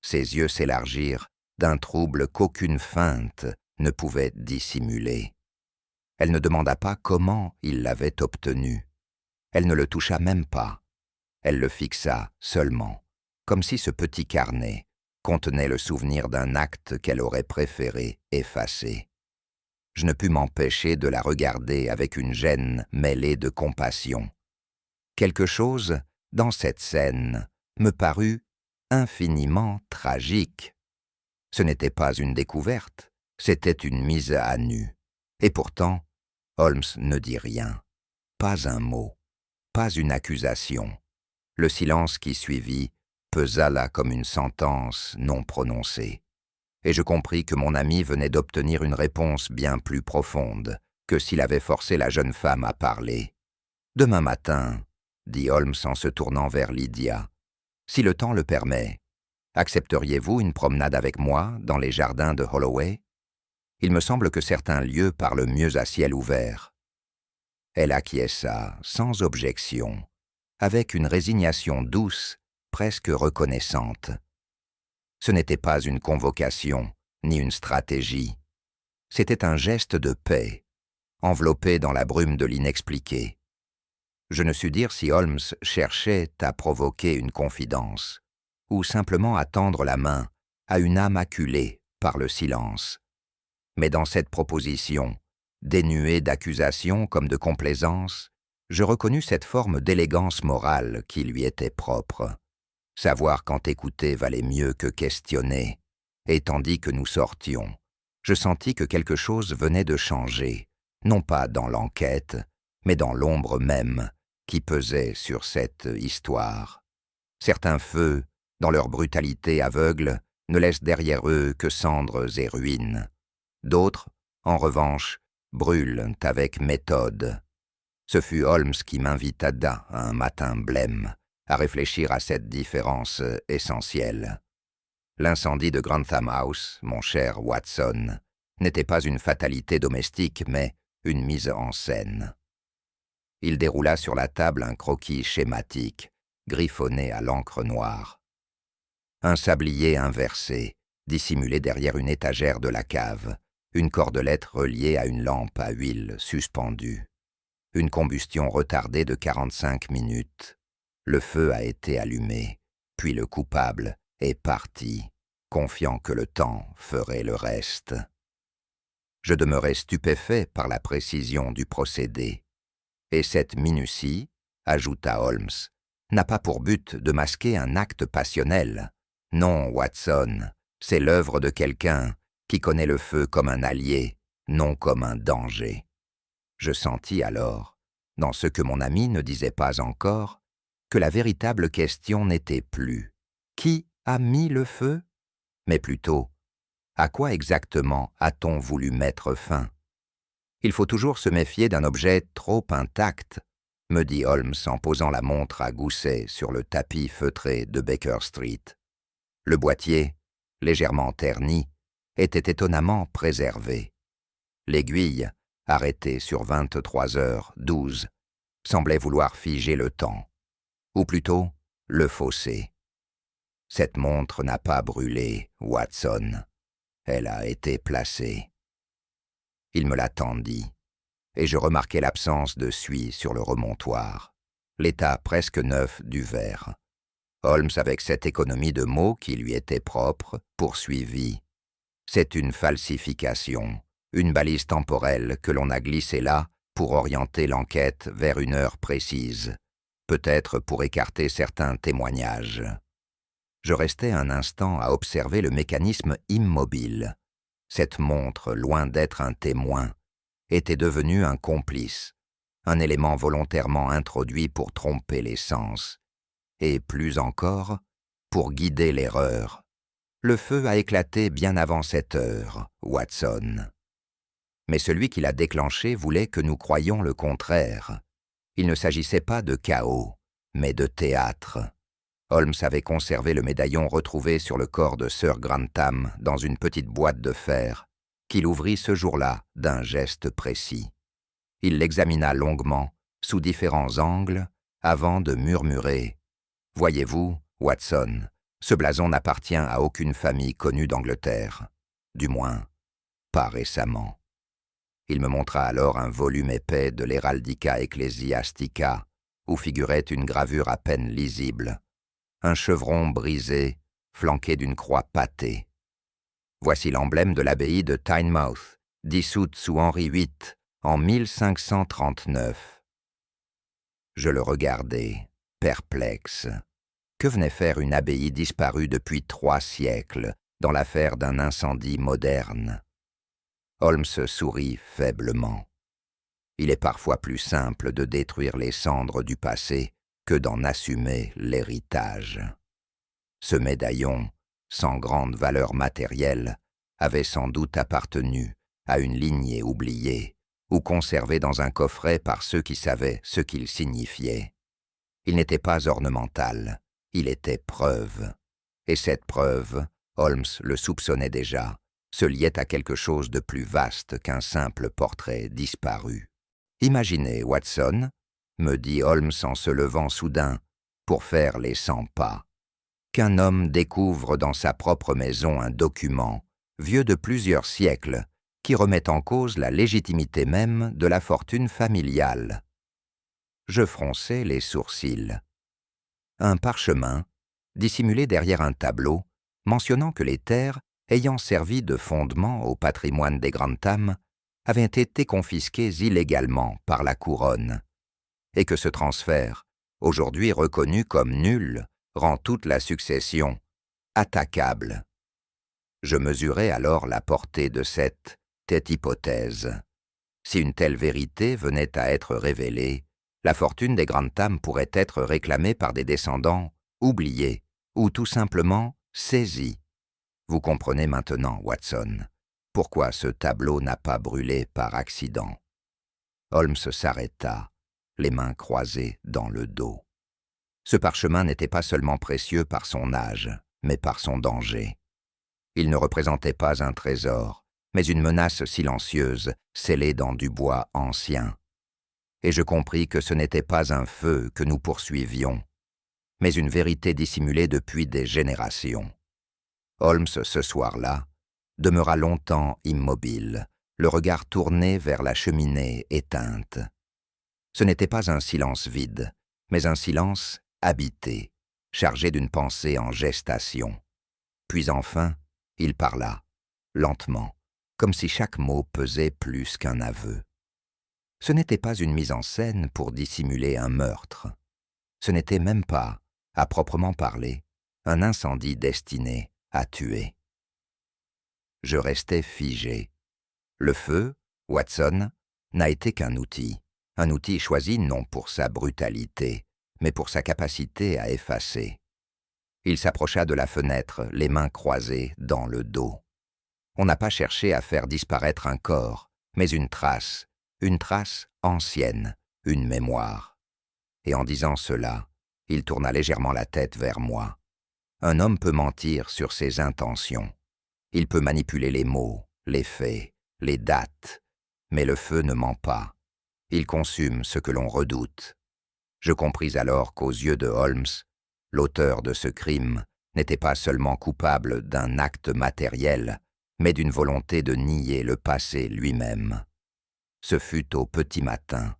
Ses yeux s'élargirent d'un trouble qu'aucune feinte ne pouvait dissimuler. Elle ne demanda pas comment il l'avait obtenu. Elle ne le toucha même pas. Elle le fixa seulement, comme si ce petit carnet contenait le souvenir d'un acte qu'elle aurait préféré effacer. Je ne pus m'empêcher de la regarder avec une gêne mêlée de compassion. Quelque chose, dans cette scène, me parut infiniment tragique. Ce n'était pas une découverte, c'était une mise à nu. Et pourtant, Holmes ne dit rien, pas un mot, pas une accusation. Le silence qui suivit pesa là comme une sentence non prononcée. Et je compris que mon ami venait d'obtenir une réponse bien plus profonde que s'il avait forcé la jeune femme à parler. « Demain matin, » dit Holmes en se tournant vers Lydia, « si le temps le permet, accepteriez-vous une promenade avec moi dans les jardins de Holloway? Il me semble que certains lieux parlent mieux à ciel ouvert. » Elle acquiesça, sans objection, avec une résignation douce, presque reconnaissante. Ce n'était pas une convocation, ni une stratégie. C'était un geste de paix, enveloppé dans la brume de l'inexpliqué. Je ne sus dire si Holmes cherchait à provoquer une confidence, ou simplement à tendre la main à une âme acculée par le silence. Mais dans cette proposition, dénuée d'accusation comme de complaisance, je reconnus cette forme d'élégance morale qui lui était propre. Savoir quand écouter valait mieux que questionner, et tandis que nous sortions, je sentis que quelque chose venait de changer, non pas dans l'enquête, mais dans l'ombre même qui pesait sur cette histoire. Certains feux, dans leur brutalité aveugle, ne laissent derrière eux que cendres et ruines. D'autres, en revanche, brûlent avec méthode. Ce fut Holmes qui m'invita un matin blême à réfléchir à cette différence essentielle. L'incendie de Grantham House, mon cher Watson, n'était pas une fatalité domestique, mais une mise en scène. Il déroula sur la table un croquis schématique, griffonné à l'encre noire. Un sablier inversé, dissimulé derrière une étagère de la cave, une cordelette reliée à une lampe à huile suspendue. Une combustion retardée de 45 minutes. Le feu a été allumé, puis le coupable est parti, confiant que le temps ferait le reste. Je demeurai stupéfait par la précision du procédé. Et cette minutie, ajouta Holmes, n'a pas pour but de masquer un acte passionnel. Non, Watson, c'est l'œuvre de quelqu'un qui connaît le feu comme un allié, non comme un danger. Je sentis alors, dans ce que mon ami ne disait pas encore, que la véritable question n'était plus « Qui a mis le feu ?» mais plutôt « À quoi exactement a-t-on voulu mettre fin ?» Il faut toujours se méfier d'un objet trop intact, me dit Holmes en posant la montre à gousset sur le tapis feutré de Baker Street. Le boîtier, légèrement terni, était étonnamment préservé. L'aiguille, arrêtée sur 23h12, semblait vouloir figer le temps, ou plutôt le fausser. Cette montre n'a pas brûlé, Watson. Elle a été placée. Il me la tendit, et je remarquai l'absence de suie sur le remontoir, l'état presque neuf du verre. Holmes, avec cette économie de mots qui lui était propre, poursuivit. C'est une falsification, une balise temporelle que l'on a glissée là pour orienter l'enquête vers une heure précise, peut-être pour écarter certains témoignages. Je restai un instant à observer le mécanisme immobile. Cette montre, loin d'être un témoin, était devenue un complice, un élément volontairement introduit pour tromper les sens, et plus encore, pour guider l'erreur. Le feu a éclaté bien avant cette heure, Watson. Mais celui qui l'a déclenché voulait que nous croyions le contraire. Il ne s'agissait pas de chaos, mais de théâtre. Holmes avait conservé le médaillon retrouvé sur le corps de Sir Grantham dans une petite boîte de fer, qu'il ouvrit ce jour-là d'un geste précis. Il l'examina longuement, sous différents angles, avant de murmurer « Voyez-vous, Watson, ce blason n'appartient à aucune famille connue d'Angleterre, du moins, pas récemment. » Il me montra alors un volume épais de l'Heraldica Ecclesiastica, où figurait une gravure à peine lisible, un chevron brisé, flanqué d'une croix pâtée. Voici l'emblème de l'abbaye de Tynemouth, dissoute sous Henri VIII en 1539. Je le regardai, perplexe. Que venait faire une abbaye disparue depuis 3 siècles dans l'affaire d'un incendie moderne? Holmes sourit faiblement. Il est parfois plus simple de détruire les cendres du passé que d'en assumer l'héritage. Ce médaillon, sans grande valeur matérielle, avait sans doute appartenu à une lignée oubliée ou conservé dans un coffret par ceux qui savaient ce qu'il signifiait. Il n'était pas ornemental, il était preuve. Et cette preuve, Holmes le soupçonnait déjà, se liait à quelque chose de plus vaste qu'un simple portrait disparu. Imaginez, Watson, me dit Holmes en se levant soudain pour faire les 100 pas, qu'un homme découvre dans sa propre maison un document, vieux de plusieurs siècles, qui remet en cause la légitimité même de la fortune familiale. Je fronçai les sourcils. Un parchemin, dissimulé derrière un tableau, mentionnant que les terres, ayant servi de fondement au patrimoine des Grantham, avaient été confisquées illégalement par la couronne, et que ce transfert, aujourd'hui reconnu comme nul, rend toute la succession attaquable. Je mesurai alors la portée de cette hypothèse. Si une telle vérité venait à être révélée, la fortune des Grantham pourrait être réclamée par des descendants oubliés ou tout simplement saisis. Vous comprenez maintenant, Watson, pourquoi ce tableau n'a pas brûlé par accident. Holmes s'arrêta, les mains croisées dans le dos. Ce parchemin n'était pas seulement précieux par son âge, mais par son danger. Il ne représentait pas un trésor, mais une menace silencieuse, scellée dans du bois ancien. Et je compris que ce n'était pas un feu que nous poursuivions, mais une vérité dissimulée depuis des générations. Holmes, ce soir-là, demeura longtemps immobile, le regard tourné vers la cheminée éteinte. Ce n'était pas un silence vide, mais un silence habité, chargé d'une pensée en gestation. Puis enfin, il parla, lentement, comme si chaque mot pesait plus qu'un aveu. Ce n'était pas une mise en scène pour dissimuler un meurtre. Ce n'était même pas, à proprement parler, un incendie destiné à tuer. Je restais figé. Le feu, Watson, n'a été qu'un outil choisi non pour sa brutalité, mais pour sa capacité à effacer. Il s'approcha de la fenêtre, les mains croisées, dans le dos. On n'a pas cherché à faire disparaître un corps, mais une trace ancienne, une mémoire. Et en disant cela, il tourna légèrement la tête vers moi. Un homme peut mentir sur ses intentions. Il peut manipuler les mots, les faits, les dates, mais le feu ne ment pas. Il consume ce que l'on redoute. Je compris alors qu'aux yeux de Holmes, l'auteur de ce crime n'était pas seulement coupable d'un acte matériel, mais d'une volonté de nier le passé lui-même. Ce fut au petit matin,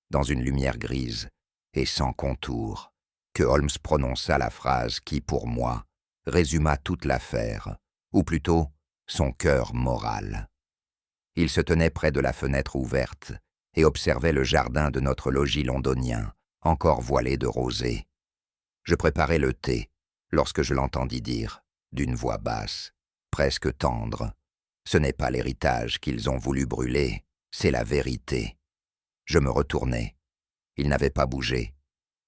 dans une lumière grise et sans contour, que Holmes prononça la phrase qui, pour moi, résuma toute l'affaire, ou plutôt son cœur moral. Il se tenait près de la fenêtre ouverte et observait le jardin de notre logis londonien, encore voilé de rosée. Je préparais le thé lorsque je l'entendis dire, d'une voix basse, presque tendre, « Ce n'est pas l'héritage qu'ils ont voulu brûler, c'est la vérité. » Je me retournai. Il n'avait pas bougé.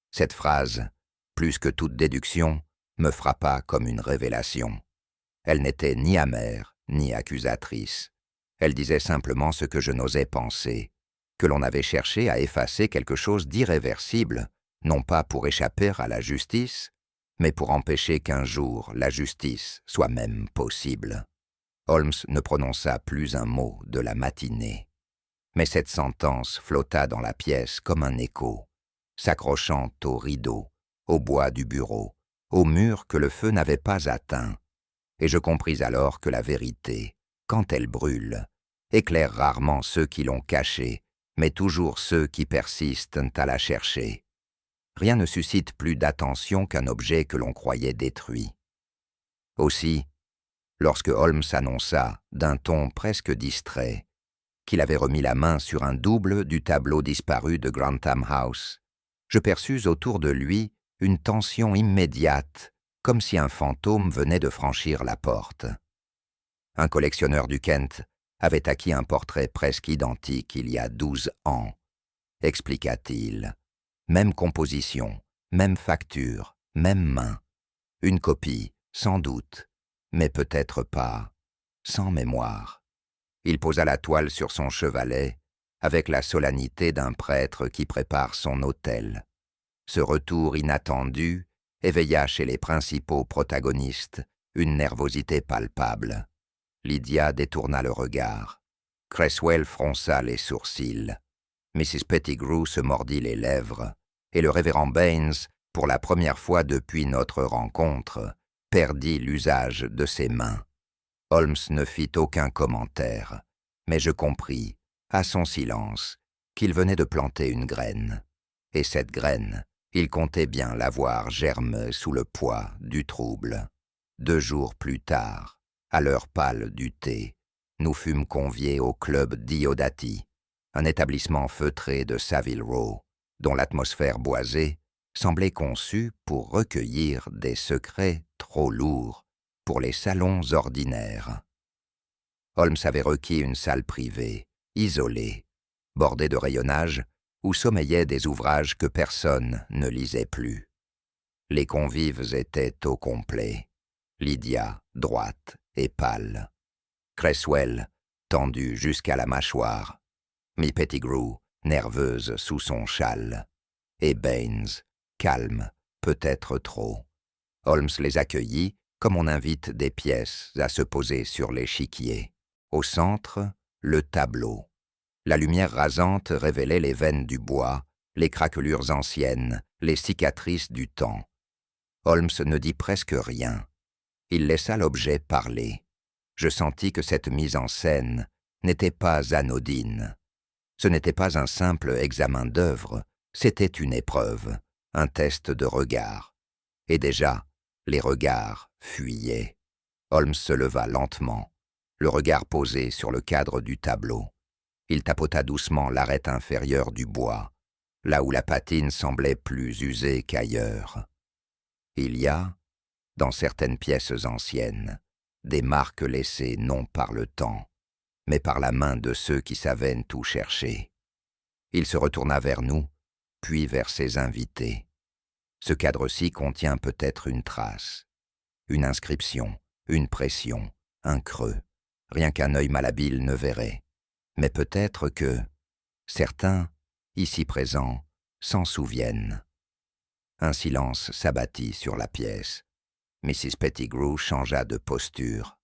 Cette phrase, plus que toute déduction, me frappa comme une révélation. Elle n'était ni amère, ni accusatrice. Elle disait simplement ce que je n'osais penser, que l'on avait cherché à effacer quelque chose d'irréversible, non pas pour échapper à la justice, mais pour empêcher qu'un jour la justice soit même possible. Holmes ne prononça plus un mot de la matinée. Mais cette sentence flotta dans la pièce comme un écho, s'accrochant aux rideaux, au bois du bureau, au mur que le feu n'avait pas atteint. Et je compris alors que la vérité, quand elle brûle, éclaire rarement ceux qui l'ont cachée, mais toujours ceux qui persistent à la chercher. Rien ne suscite plus d'attention qu'un objet que l'on croyait détruit. Aussi, lorsque Holmes annonça, d'un ton presque distrait, qu'il avait remis la main sur un double du tableau disparu de Grantham House, je perçus autour de lui une tension immédiate, comme si un fantôme venait de franchir la porte. Un collectionneur du Kent avait acquis un portrait presque identique il y a 12 ans, expliqua-t-il. Même composition, même facture, même main. Une copie, sans doute, mais peut-être pas, sans mémoire. Il posa la toile sur son chevalet, avec la solennité d'un prêtre qui prépare son autel. Ce retour inattendu éveilla chez les principaux protagonistes une nervosité palpable. Lydia détourna le regard. Cresswell fronça les sourcils. Mrs. Pettigrew se mordit les lèvres, et le révérend Baines, pour la première fois depuis notre rencontre, perdit l'usage de ses mains. Holmes ne fit aucun commentaire, mais je compris, à son silence, qu'il venait de planter une graine. Et cette graine, il comptait bien la voir germer sous le poids du trouble. 2 jours plus tard, à l'heure pâle du thé, nous fûmes conviés au club Diodati, un établissement feutré de Savile Row, dont l'atmosphère boisée semblait conçue pour recueillir des secrets trop lourds pour les salons ordinaires. Holmes avait requis une salle privée, isolée, bordée de rayonnage, où sommeillaient des ouvrages que personne ne lisait plus. Les convives étaient au complet. Lydia, droite et pâle. Cresswell, tendu jusqu'à la mâchoire. Miss Pettigrew, nerveuse sous son châle. Et Baines, calme, peut-être trop. Holmes les accueillit comme on invite des pièces à se poser sur l'échiquier. Au centre, le tableau. La lumière rasante révélait les veines du bois, les craquelures anciennes, les cicatrices du temps. Holmes ne dit presque rien. Il laissa l'objet parler. Je sentis que cette mise en scène n'était pas anodine. Ce n'était pas un simple examen d'œuvre, c'était une épreuve, un test de regard. Et déjà, les regards fuyaient. Holmes se leva lentement, le regard posé sur le cadre du tableau. Il tapota doucement l'arête inférieure du bois. là où la patine semblait plus usée qu'ailleurs. Il y a, dans certaines pièces anciennes, des marques laissées non par le temps, mais par la main de ceux qui savaient tout chercher. Il se retourna vers nous, puis vers ses invités. Ce cadre-ci contient peut-être une trace, une inscription, une pression, un creux, rien qu'un œil malhabile ne verrait. Mais peut-être que certains, ici présents, s'en souviennent. Un silence s'abattit sur la pièce. Mrs. Pettigrew changea de posture.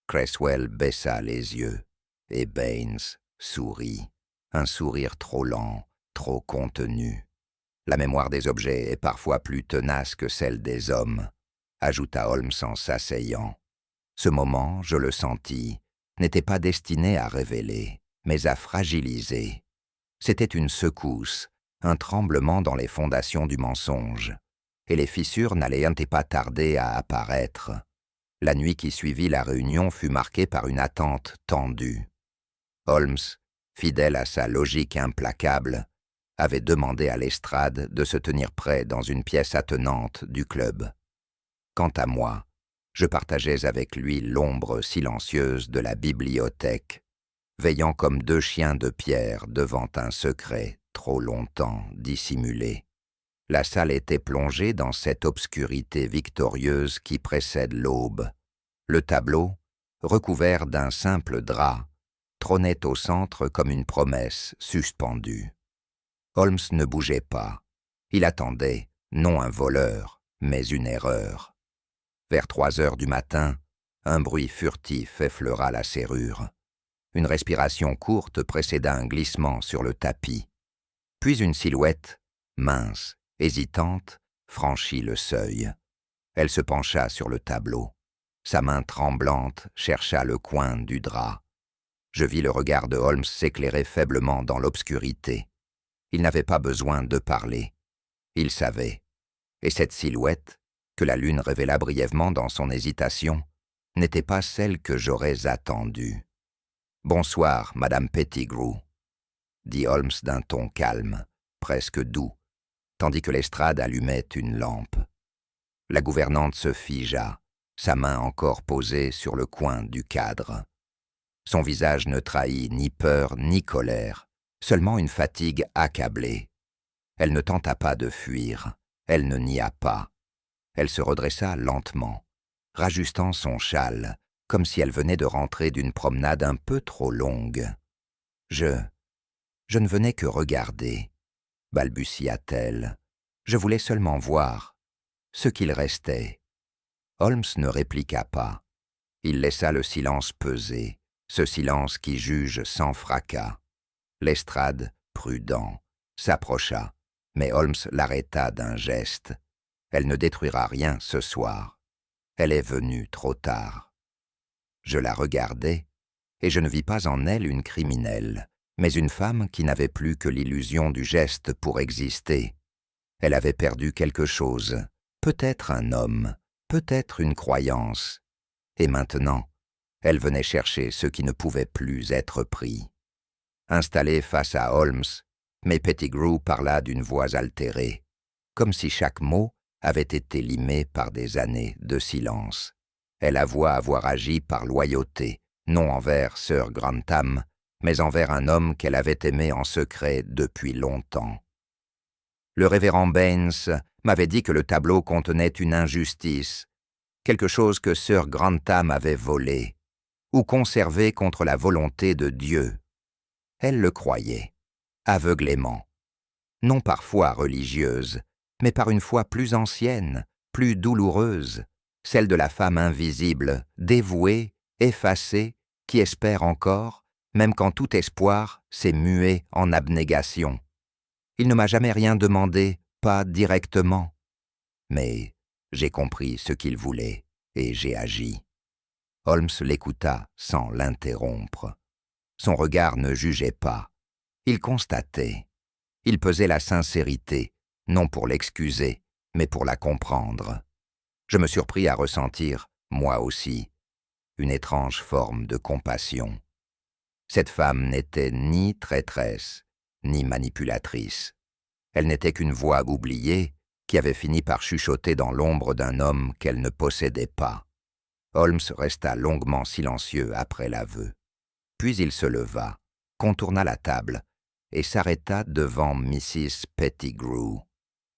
Cresswell baissa les yeux, et Baines sourit, un sourire trop lent, trop contenu. La mémoire des objets est parfois plus tenace que celle des hommes, ajouta Holmes en s'asseyant. Ce moment, je le sentis, n'était pas destiné à révéler, mais à fragiliser. C'était une secousse, un tremblement dans les fondations du mensonge, et les fissures n'allaient pas tarder à apparaître. La nuit qui suivit la réunion fut marquée par une attente tendue. Holmes, fidèle à sa logique implacable, avait demandé à Lestrade de se tenir prêt dans une pièce attenante du club. Quant à moi, je partageais avec lui l'ombre silencieuse de la bibliothèque, veillant comme deux chiens de pierre devant un secret trop longtemps dissimulé. La salle était plongée dans cette obscurité victorieuse qui précède l'aube. Le tableau, recouvert d'un simple drap, trônait au centre comme une promesse suspendue. Holmes ne bougeait pas. Il attendait, non un voleur, mais une erreur. Vers 3 heures du matin, un bruit furtif effleura la serrure. Une respiration courte précéda un glissement sur le tapis. Puis une silhouette, mince, hésitante, franchit le seuil. Elle se pencha sur le tableau. Sa main tremblante chercha le coin du drap. Je vis le regard de Holmes s'éclairer faiblement dans l'obscurité. Il n'avait pas besoin de parler. Il savait. Et cette silhouette, que la lune révéla brièvement dans son hésitation, n'était pas celle que j'aurais attendue. « Bonsoir, Madame Pettigrew », dit Holmes d'un ton calme, presque doux, tandis que Lestrade allumait une lampe. La gouvernante se figea, sa main encore posée sur le coin du cadre. Son visage ne trahit ni peur ni colère, seulement une fatigue accablée. Elle ne tenta pas de fuir, elle ne nia pas. Elle se redressa lentement, rajustant son châle, comme si elle venait de rentrer d'une promenade un peu trop longue. Je ne venais que regarder, balbutia-t-elle. Je voulais seulement voir ce qu'il restait. Holmes ne répliqua pas. Il laissa le silence peser, ce silence qui juge sans fracas. Lestrade, prudent, s'approcha, mais Holmes l'arrêta d'un geste. Elle ne détruira rien ce soir. Elle est venue trop tard. Je la regardai, et je ne vis pas en elle une criminelle, mais une femme qui n'avait plus que l'illusion du geste pour exister. Elle avait perdu quelque chose, peut-être un homme, peut-être une croyance. Et maintenant, elle venait chercher ce qui ne pouvait plus être pris. Installée face à Holmes, mais Pettigrew parla d'une voix altérée, comme si chaque mot avait été limé par des années de silence. Elle avoua avoir agi par loyauté, non envers Sir Grantham, mais envers un homme qu'elle avait aimé en secret depuis longtemps. Le révérend Baines m'avait dit que le tableau contenait une injustice, quelque chose que Sir Grantham avait volé, ou conservé contre la volonté de Dieu. Elle le croyait, aveuglément, non par foi religieuse, mais par une foi plus ancienne, plus douloureuse, celle de la femme invisible, dévouée, effacée, qui espère encore, même quand tout espoir s'est mué en abnégation. Il ne m'a jamais rien demandé, pas directement. Mais j'ai compris ce qu'il voulait, et j'ai agi. Holmes l'écouta sans l'interrompre. Son regard ne jugeait pas. Il constatait. Il pesait la sincérité, non pour l'excuser, mais pour la comprendre. Je me surpris à ressentir, moi aussi, une étrange forme de compassion. Cette femme n'était ni traîtresse, ni manipulatrice. Elle n'était qu'une voix oubliée qui avait fini par chuchoter dans l'ombre d'un homme qu'elle ne possédait pas. Holmes resta longuement silencieux après l'aveu. Puis il se leva, contourna la table et s'arrêta devant Mrs. Pettigrew.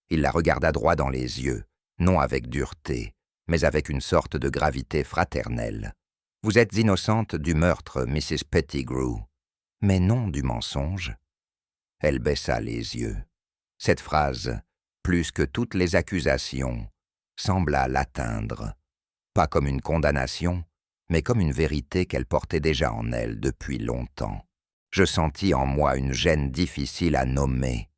Il la regarda droit dans les yeux, non avec dureté, mais avec une sorte de gravité fraternelle. « Vous êtes innocente du meurtre, Mrs. Pettigrew, mais non du mensonge. » Elle baissa les yeux. Cette phrase, plus que toutes les accusations, sembla l'atteindre, pas comme une condamnation, mais comme une vérité qu'elle portait déjà en elle depuis longtemps. Je sentis en moi une gêne difficile à nommer.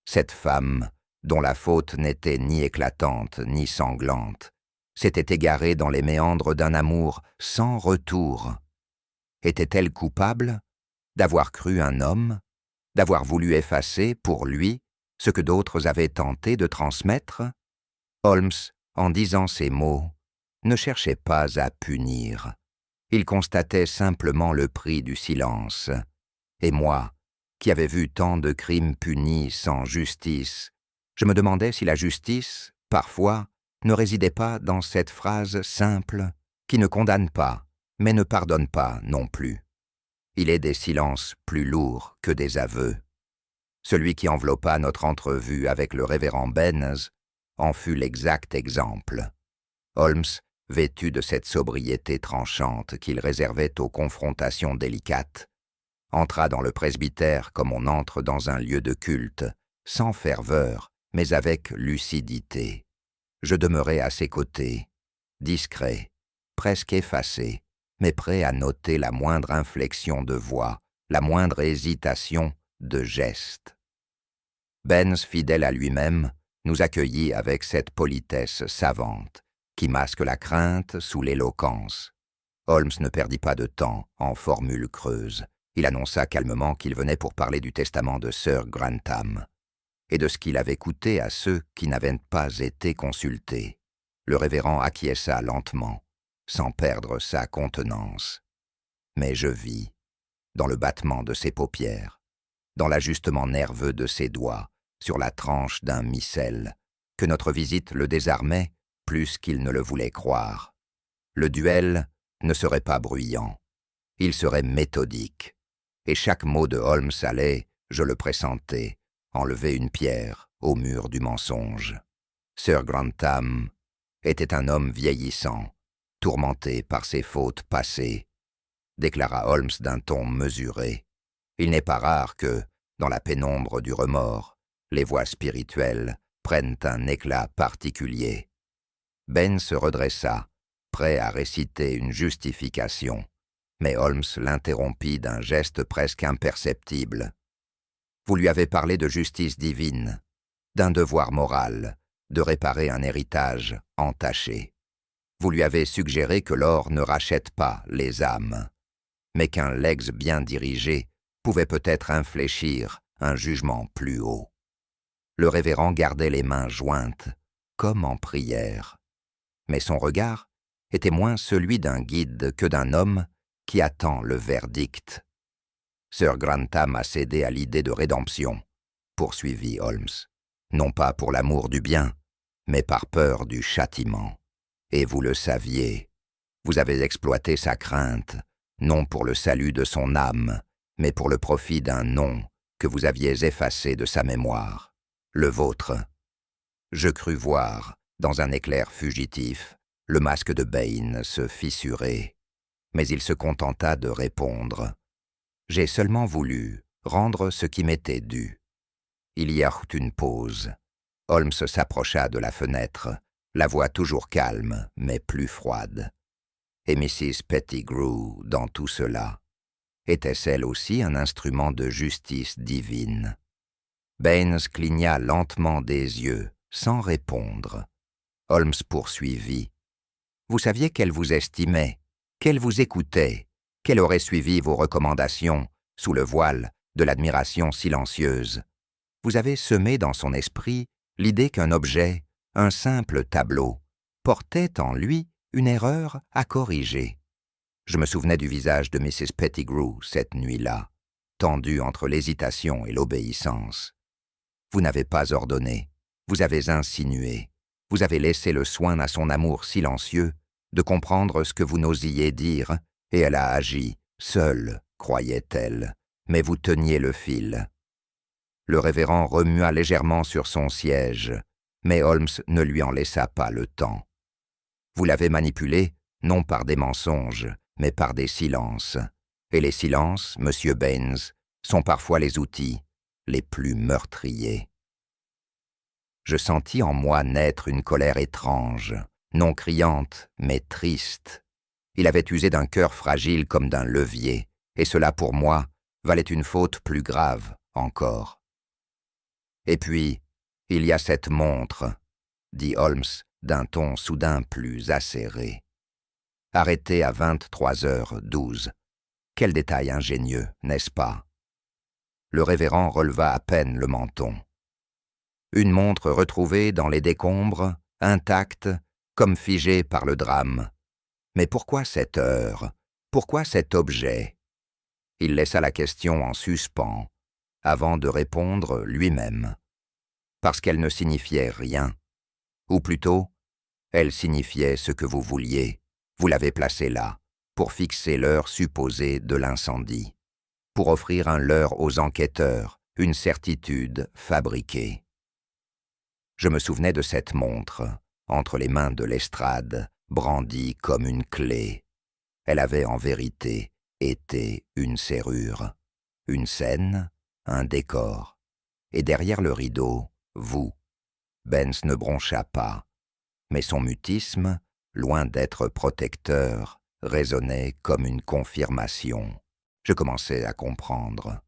Cette femme, dont la faute n'était ni éclatante ni sanglante, s'était égarée dans les méandres d'un amour sans retour. Était-elle coupable d'avoir cru un homme, d'avoir voulu effacer, pour lui, ce que d'autres avaient tenté de transmettre? Holmes, en disant ces mots, ne cherchait pas à punir. Il constatait simplement le prix du silence. Et moi, qui avais vu tant de crimes punis sans justice, je me demandais si la justice, parfois, ne résidait pas dans cette phrase simple qui ne condamne pas, mais ne pardonne pas non plus. Il est des silences plus lourds que des aveux. Celui qui enveloppa notre entrevue avec le révérend Baines en fut l'exact exemple. Holmes, vêtu de cette sobriété tranchante qu'il réservait aux confrontations délicates, entra dans le presbytère comme on entre dans un lieu de culte, sans ferveur, mais avec lucidité. Je demeurai à ses côtés, discret, presque effacé, mais prêt à noter la moindre inflexion de voix, la moindre hésitation de geste. Baines, fidèle à lui-même, nous accueillit avec cette politesse savante, qui masque la crainte sous l'éloquence. Holmes ne perdit pas de temps en formules creuses. Il annonça calmement qu'il venait pour parler du testament de Sir Grantham et de ce qu'il avait coûté à ceux qui n'avaient pas été consultés. Le révérend acquiesça lentement, sans perdre sa contenance. Mais je vis, dans le battement de ses paupières, dans l'ajustement nerveux de ses doigts, sur la tranche d'un missel, que notre visite le désarmait plus qu'il ne le voulait croire. Le duel ne serait pas bruyant, il serait méthodique, et chaque mot de Holmes allait, je le pressentais, enlever une pierre au mur du mensonge. Sir Grantham était un homme vieillissant, tourmenté par ses fautes passées, déclara Holmes d'un ton mesuré. Il n'est pas rare que, dans la pénombre du remords, les voix spirituelles prennent un éclat particulier. Ben se redressa, prêt à réciter une justification, mais Holmes l'interrompit d'un geste presque imperceptible. Vous lui avez parlé de justice divine, d'un devoir moral, de réparer un héritage entaché. Vous lui avez suggéré que l'or ne rachète pas les âmes, mais qu'un legs bien dirigé pouvait peut-être infléchir un jugement plus haut. Le révérend gardait les mains jointes, comme en prière, mais son regard était moins celui d'un guide que d'un homme qui attend le verdict. Sir Grantham a cédé à l'idée de rédemption, poursuivit Holmes, non pas pour l'amour du bien, mais par peur du châtiment. Et vous le saviez, vous avez exploité sa crainte, non pour le salut de son âme, mais pour le profit d'un nom que vous aviez effacé de sa mémoire, le vôtre. Je crus voir, dans un éclair fugitif, le masque de Bain se fissurer, mais il se contenta de répondre. J'ai seulement voulu rendre ce qui m'était dû. Il y eut une pause. Holmes s'approcha de la fenêtre, la voix toujours calme, mais plus froide. Et Mrs. Pettigrew, dans tout cela, était-ce elle aussi un instrument de justice divine? Baines cligna lentement des yeux, sans répondre. Holmes poursuivit. Vous saviez qu'elle vous estimait, qu'elle vous écoutait, qu'elle aurait suivi vos recommandations sous le voile de l'admiration silencieuse. Vous avez semé dans son esprit l'idée qu'un objet, un simple tableau, portait en lui une erreur à corriger. Je me souvenais du visage de Mrs. Pettigrew cette nuit-là, tendu entre l'hésitation et l'obéissance. Vous n'avez pas ordonné, vous avez insinué, vous avez laissé le soin à son amour silencieux de comprendre ce que vous n'osiez dire, et elle a agi, seule, croyait-elle, mais vous teniez le fil. Le révérend remua légèrement sur son siège, mais Holmes ne lui en laissa pas le temps. Vous l'avez manipulé, non par des mensonges, mais par des silences. Et les silences, monsieur Baines, sont parfois les outils les plus meurtriers. Je sentis en moi naître une colère étrange, non criante, mais triste. Il avait usé d'un cœur fragile comme d'un levier, et cela pour moi valait une faute plus grave encore. Et puis, il y a cette montre, dit Holmes d'un ton soudain plus acéré. Arrêtée à 23h12. Quel détail ingénieux, n'est-ce pas? Le révérend releva à peine le menton. Une montre retrouvée dans les décombres, intacte, comme figée par le drame. Mais pourquoi cette heure? Pourquoi cet objet? Il laissa la question en suspens, avant de répondre lui-même. Parce qu'elle ne signifiait rien. Ou plutôt, elle signifiait ce que vous vouliez. Vous l'avez placée là, pour fixer l'heure supposée de l'incendie, pour offrir un leurre aux enquêteurs, une certitude fabriquée. Je me souvenais de cette montre, entre les mains de Lestrade, brandie comme une clé. Elle avait en vérité été une serrure, une scène, un décor. Et derrière le rideau, vous. Baines ne broncha pas, mais son mutisme, loin d'être protecteur, résonnait comme une confirmation. Je commençais à comprendre.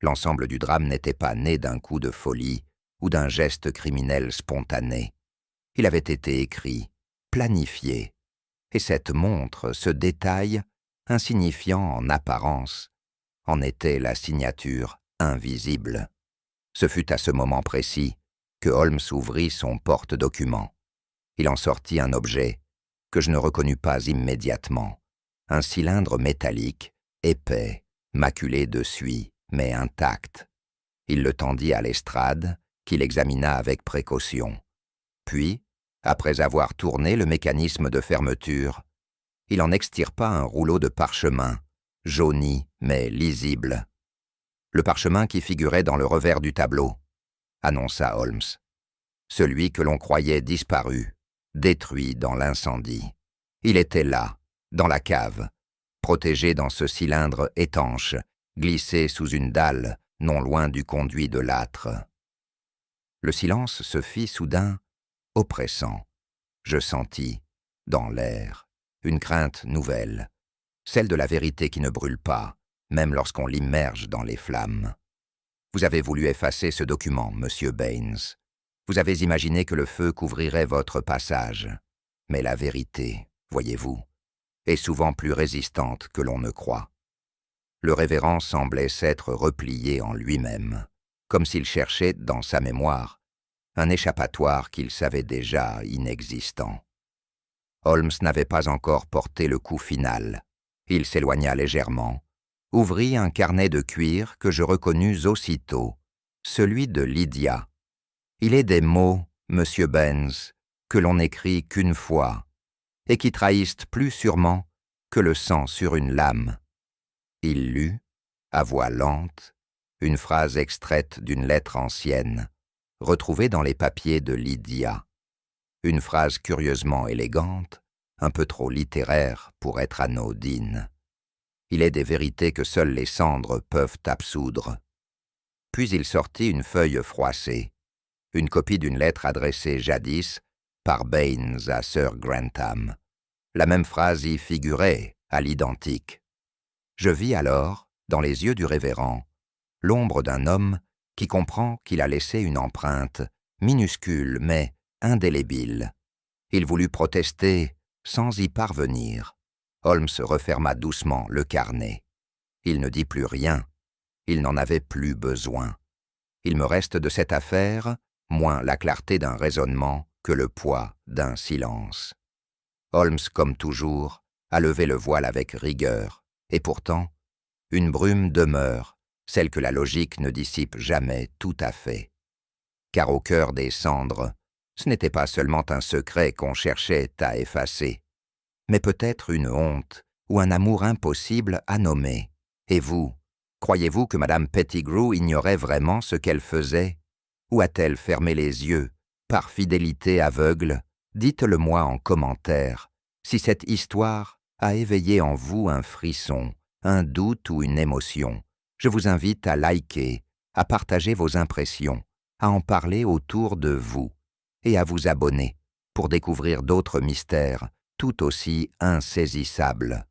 L'ensemble du drame n'était pas né d'un coup de folie ou d'un geste criminel spontané. Il avait été écrit, planifié, et cette montre, ce détail, insignifiant en apparence, en était la signature invisible. Ce fut à ce moment précis que Holmes ouvrit son porte-document. Il en sortit un objet que je ne reconnus pas immédiatement, un cylindre métallique, épais, maculé de suie, mais intact. Il le tendit à Lestrade, qui l'examina avec précaution. Puis, après avoir tourné le mécanisme de fermeture, il en extirpa un rouleau de parchemin, jauni mais lisible. Le parchemin qui figurait dans le revers du tableau, annonça Holmes. Celui que l'on croyait disparu, détruit dans l'incendie. Il était là, dans la cave, protégé dans ce cylindre étanche, glissé sous une dalle, non loin du conduit de l'âtre. Le silence se fit soudain oppressant. Je sentis, dans l'air, une crainte nouvelle, celle de la vérité qui ne brûle pas, même lorsqu'on l'immerge dans les flammes. Vous avez voulu effacer ce document, monsieur Baines. Vous avez imaginé que le feu couvrirait votre passage. Mais la vérité, voyez-vous, est souvent plus résistante que l'on ne croit. Le révérend semblait s'être replié en lui-même, comme s'il cherchait, dans sa mémoire, un échappatoire qu'il savait déjà inexistant. Holmes n'avait pas encore porté le coup final. Il s'éloigna légèrement, ouvrit un carnet de cuir que je reconnus aussitôt, celui de Lydia. Il est des mots, monsieur Baines, que l'on n'écrit qu'une fois, et qui trahissent plus sûrement que le sang sur une lame. Il lut, à voix lente, une phrase extraite d'une lettre ancienne, retrouvée dans les papiers de Lydia. Une phrase curieusement élégante, un peu trop littéraire pour être anodine. Il est des vérités que seules les cendres peuvent absoudre. Puis il sortit une feuille froissée, une copie d'une lettre adressée jadis par Baines à Sir Grantham. La même phrase y figurait, à l'identique. Je vis alors, dans les yeux du révérend, l'ombre d'un homme qui comprend qu'il a laissé une empreinte, minuscule mais indélébile. Il voulut protester sans y parvenir. Holmes referma doucement le carnet. Il ne dit plus rien. Il n'en avait plus besoin. Il me reste de cette affaire moins la clarté d'un raisonnement que le poids d'un silence. Holmes, comme toujours, a levé le voile avec rigueur, et pourtant, une brume demeure, celle que la logique ne dissipe jamais tout à fait. car au cœur des cendres, ce n'était pas seulement un secret qu'on cherchait à effacer, mais peut-être une honte ou un amour impossible à nommer. Et vous, croyez-vous que Madame Pettigrew ignorait vraiment ce qu'elle faisait? Ou a-t-elle fermé les yeux, par fidélité aveugle? Dites-le-moi en commentaire, si cette histoire a éveillé en vous un frisson, un doute ou une émotion. Je vous invite à liker, à partager vos impressions, à en parler autour de vous et à vous abonner pour découvrir d'autres mystères tout aussi insaisissables.